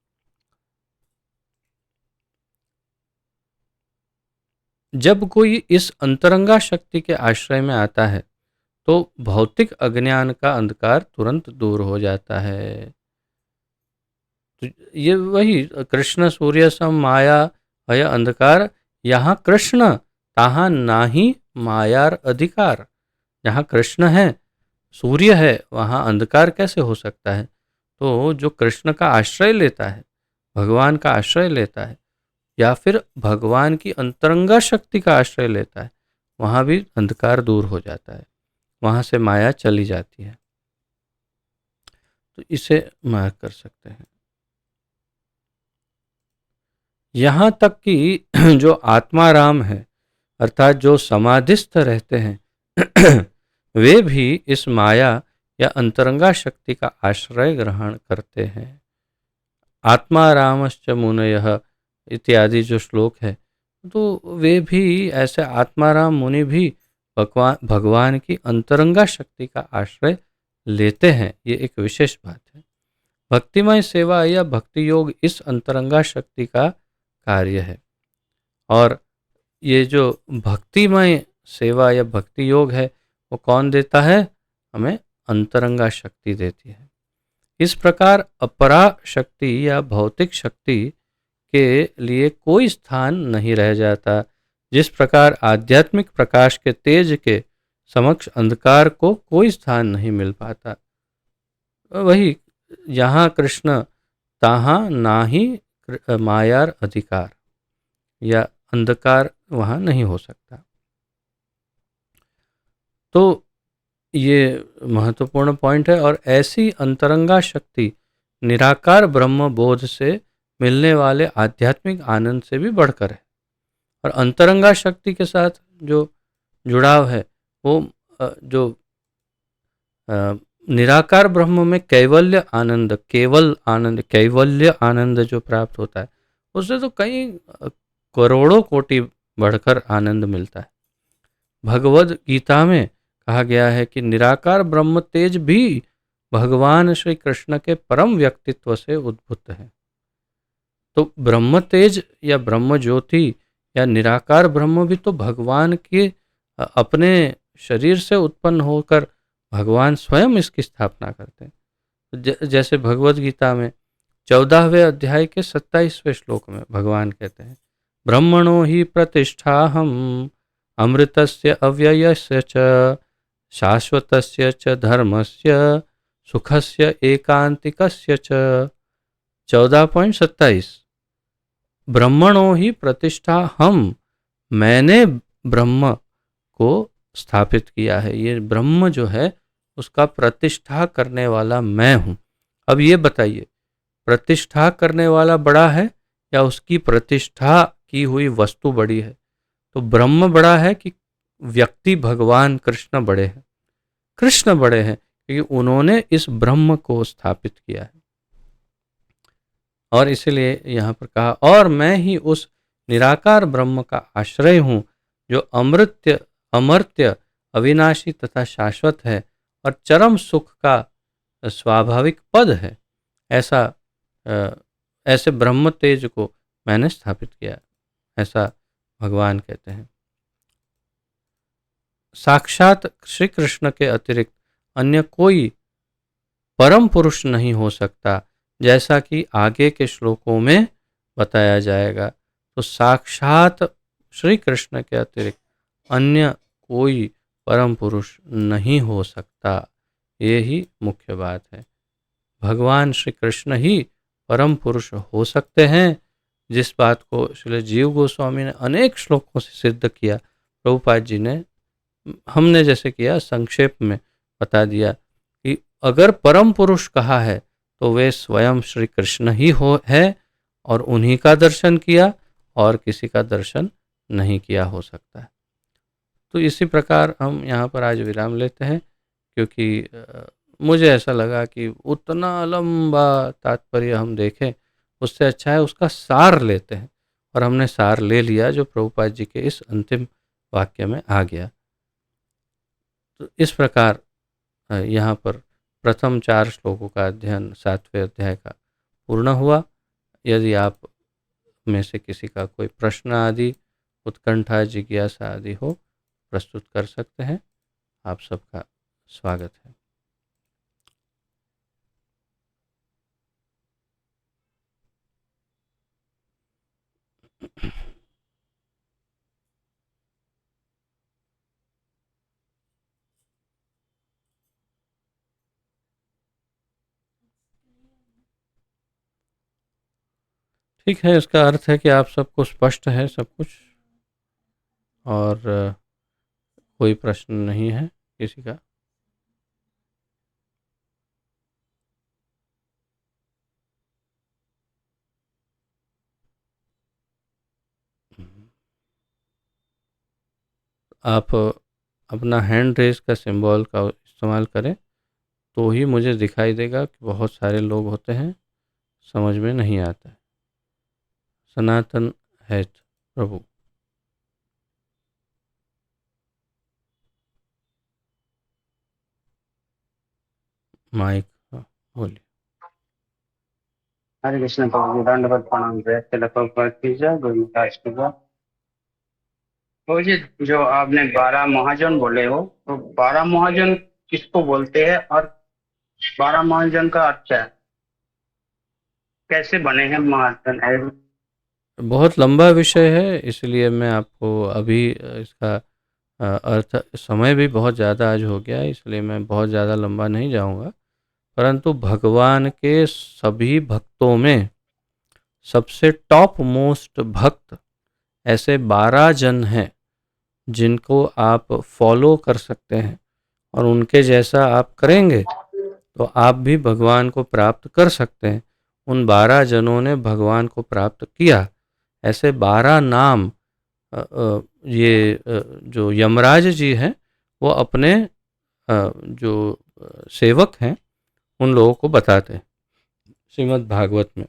जब कोई इस अंतरंगा शक्ति के आश्रय में आता है, तो भौतिक अज्ञान का अंधकार तुरंत दूर हो जाता है। तो ये वही कृष्ण सूर्य सम माया है अंधकार, यहाँ कृष्ण तहाँ नाही मायार अधिकार। जहाँ कृष्ण है, सूर्य है, वहाँ अंधकार कैसे हो सकता है? तो जो कृष्ण का आश्रय लेता है, भगवान का आश्रय लेता है, या फिर भगवान की अंतरंगा शक्ति का आश्रय लेता है, वहाँ भी अंधकार दूर हो जाता है, वहाँ से माया चली जाती है। तो इसे मार्क कर सकते हैं। यहाँ तक कि जो आत्माराम है, अर्थात जो समाधिस्थ रहते हैं वे भी इस माया या अंतरंगा शक्ति का आश्रय ग्रहण करते हैं। आत्मारामश्च मुनयः इत्यादि जो श्लोक है, तो वे भी ऐसे आत्माराम मुनि भी भगवान की अंतरंगा शक्ति का आश्रय लेते हैं। ये एक विशेष बात है। भक्तिमय सेवा या भक्ति योग इस अंतरंगा शक्ति का कार्य है, और ये जो भक्तिमय सेवा या भक्ति योग है, वो कौन देता है? हमें अंतरंगा शक्ति देती है। इस प्रकार अपरा शक्ति या भौतिक शक्ति के लिए कोई स्थान नहीं रह जाता। जिस प्रकार आध्यात्मिक प्रकाश के तेज के समक्ष अंधकार को कोई स्थान नहीं मिल पाता, वही यहाँ कृष्ण तहाँ नाही मायार अधिकार, या अंधकार वहाँ नहीं हो सकता। तो ये महत्वपूर्ण पॉइंट है, और ऐसी अंतरंगा शक्ति निराकार ब्रह्म बोध से मिलने वाले आध्यात्मिक आनंद से भी बढ़कर है। और अंतरंगा शक्ति के साथ जो जुड़ाव है, वो जो निराकार ब्रह्म में कैवल्य आनंद, केवल आनंद, कैवल्य आनंद जो प्राप्त होता है उससे तो कई करोड़ों कोटि बढ़कर आनंद मिलता है। भगवद गीता में कहा गया है कि निराकार ब्रह्म तेज भी भगवान श्री कृष्ण के परम व्यक्तित्व से उद्भूत है। तो ब्रह्म तेज या ब्रह्म ज्योति या निराकार ब्रह्म भी तो भगवान के अपने शरीर से उत्पन्न होकर भगवान स्वयं इसकी स्थापना करते हैं। जैसे भगवद गीता में 14वें अध्याय के 27वें श्लोक में भगवान कहते हैं, ब्रह्मणो ही प्रतिष्ठाहम अमृतस्य अव्ययस्य च शाश्वतस्य च धर्मस्य सुखस्य एकांतिकस्य च। 14.27 ब्रह्मणो ही प्रतिष्ठा हम, मैंने ब्रह्म को स्थापित किया है। ये ब्रह्म जो है उसका प्रतिष्ठा करने वाला मैं हूँ। अब ये बताइए, प्रतिष्ठा करने वाला बड़ा है या उसकी प्रतिष्ठा की हुई वस्तु बड़ी है? तो ब्रह्म बड़ा है कि व्यक्ति भगवान कृष्ण बड़े हैं? कृष्ण बड़े हैं, क्योंकि उन्होंने इस ब्रह्म को स्थापित किया है। और इसलिए यहाँ पर कहा, और मैं ही उस निराकार ब्रह्म का आश्रय हूँ जो अमृत्य, अमर्त्य, अविनाशी तथा शाश्वत है और चरम सुख का स्वाभाविक पद है। ऐसे ब्रह्म तेज को मैंने स्थापित किया, ऐसा भगवान कहते हैं। साक्षात श्री कृष्ण के अतिरिक्त अन्य कोई परम पुरुष नहीं हो सकता, जैसा कि आगे के श्लोकों में बताया जाएगा। तो साक्षात श्री कृष्ण के अतिरिक्त अन्य कोई परम पुरुष नहीं हो सकता, ये ही मुख्य बात है। भगवान श्री कृष्ण ही परम पुरुष हो सकते हैं, जिस बात को श्री जीव गोस्वामी ने अनेक श्लोकों से सिद्ध किया। प्रभुपाद जी ने, हमने जैसे किया, संक्षेप में बता दिया कि अगर परम पुरुष कहा है तो वे स्वयं श्री कृष्ण ही है, और उन्हीं का दर्शन किया और किसी का दर्शन नहीं किया हो सकता है। तो इसी प्रकार हम यहाँ पर आज विराम लेते हैं, क्योंकि मुझे ऐसा लगा कि उतना लंबा तात्पर्य हम देखें उससे अच्छा है उसका सार लेते हैं, और हमने सार ले लिया जो प्रभुपाद जी के इस अंतिम वाक्य में आ गया। तो इस प्रकार यहाँ पर प्रथम 4 श्लोकों का अध्ययन 7वें अध्याय का पूर्ण हुआ। यदि आप में से किसी का कोई प्रश्न आदि, उत्कंठा, जिज्ञासा आदि हो, प्रस्तुत कर सकते हैं। आप सबका स्वागत है। ठीक है, इसका अर्थ है कि आप सबको स्पष्ट है सब कुछ, और कोई प्रश्न नहीं है किसी का। आप अपना हैंड रेज का सिंबल का इस्तेमाल करें तो ही मुझे दिखाई देगा कि बहुत सारे लोग होते हैं, समझ में नहीं आता है। सनातन है प्रभु। माइक बोलिए। हरे कृष्ण प्रभु, दंडवत प्रणाम। जय तिलक प्रभुपाद की जय, गुरु महाराज की जय। तो जी, जो आपने 12 महाजन बोले हो, तो 12 महाजन किसको बोलते हैं और 12 महाजन का अर्थ क्या है? कैसे बने हैं महाजन? बहुत लंबा विषय है, इसलिए मैं आपको अभी इसका अर्थ, समय भी बहुत ज़्यादा आज हो गया है, इसलिए मैं बहुत ज़्यादा लंबा नहीं जाऊंगा। परंतु भगवान के सभी भक्तों में सबसे टॉप मोस्ट भक्त ऐसे 12 जन हैं जिनको आप फॉलो कर सकते हैं, और उनके जैसा आप करेंगे तो आप भी भगवान को प्राप्त कर सकते हैं। उन 12 जनों ने भगवान को प्राप्त किया। ऐसे 12 नाम जो यमराज जी हैं वो अपने जो सेवक हैं उन लोगों को बताते हैं श्रीमद् भागवत में।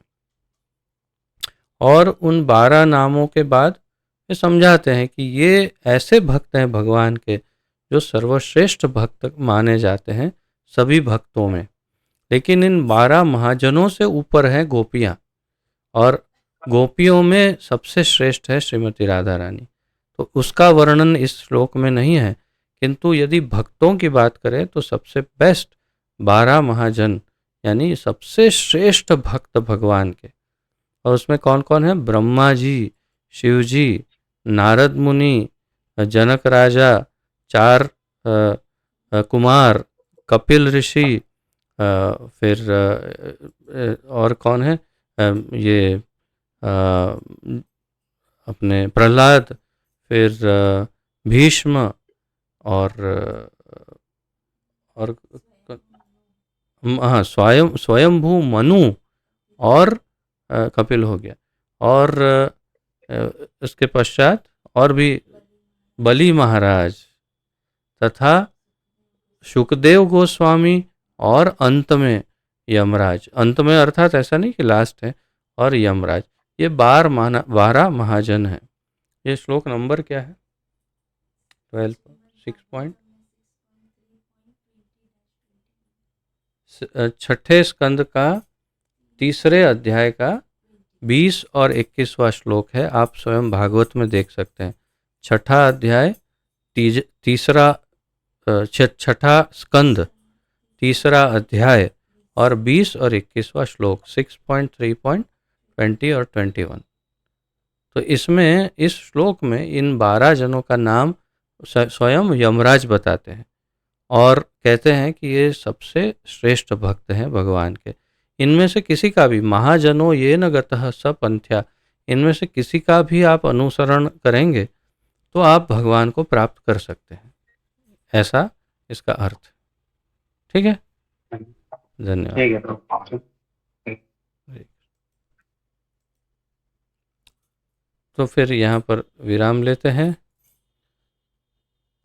और उन 12 नामों के बाद ये समझाते हैं कि ये ऐसे भक्त हैं भगवान के जो सर्वश्रेष्ठ भक्त माने जाते हैं सभी भक्तों में। लेकिन इन 12 महाजनों से ऊपर हैं गोपियाँ, और गोपियों में सबसे श्रेष्ठ है श्रीमती राधा रानी। तो उसका वर्णन इस श्लोक में नहीं है, किंतु यदि भक्तों की बात करें तो सबसे बेस्ट 12 महाजन यानी सबसे श्रेष्ठ भक्त भगवान के। और उसमें कौन कौन है? ब्रह्मा जी, शिव जी, नारद मुनि, जनक राजा, 4 कुमार, कपिल ऋषि, फिर और कौन है, ये अपने प्रहलाद, फिर भीष्म, और हाँ स्वयंभू मनु, और कपिल हो गया, और इसके पश्चात और भी बलि महाराज तथा शुकदेव गोस्वामी, और अंत में यमराज। अंत में अर्थात ऐसा नहीं कि लास्ट है, और यमराज। ये 12 महाजन हैं। ये श्लोक नंबर क्या है? 12 6 पॉइंट छठे स्कंद का तीसरे अध्याय का 20 और 21वां श्लोक है। आप स्वयं भागवत में देख सकते हैं। छठा अध्याय छठा स्कंद तीसरा अध्याय और 20 और 21वां श्लोक 6.3.20 और 21। तो इसमें इस श्लोक में इन 12 जनों का नाम स्वयं यमराज बताते हैं और कहते हैं कि ये सबसे श्रेष्ठ भक्त हैं भगवान के। इनमें से किसी का भी महाजनों ये न गतः स पंथ्या, इनमें से किसी का भी आप अनुसरण करेंगे तो आप भगवान को प्राप्त कर सकते हैं, ऐसा इसका अर्थ। ठीक है, धन्यवाद। ठीक है प्रभु। तो फिर यहाँ पर विराम लेते हैं।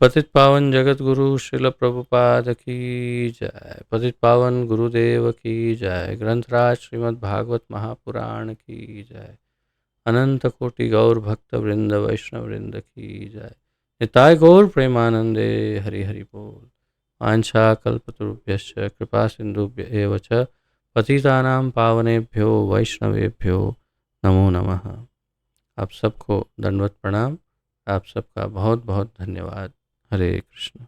पतित पावन जगत गुरु श्रील प्रभुपाद की जय। पतित पावन गुरुदेव की जय। ग्रंथराज श्रीमद् भागवत महापुराण की जय। अनंत कोटि गौर भक्त वृंद वैष्णव वृंद की जय। निताय गौर प्रेमानंदे हरि हरि बोल। वाञ्छा कल्पतरुभ्यश्च कृपा सिंधुभ्य एव च पतितानां पावनेभ्यो वैष्णवेभ्यो नमो नमः। आप सबको दंडवत प्रणाम। आप सबका बहुत बहुत धन्यवाद। हरे कृष्ण।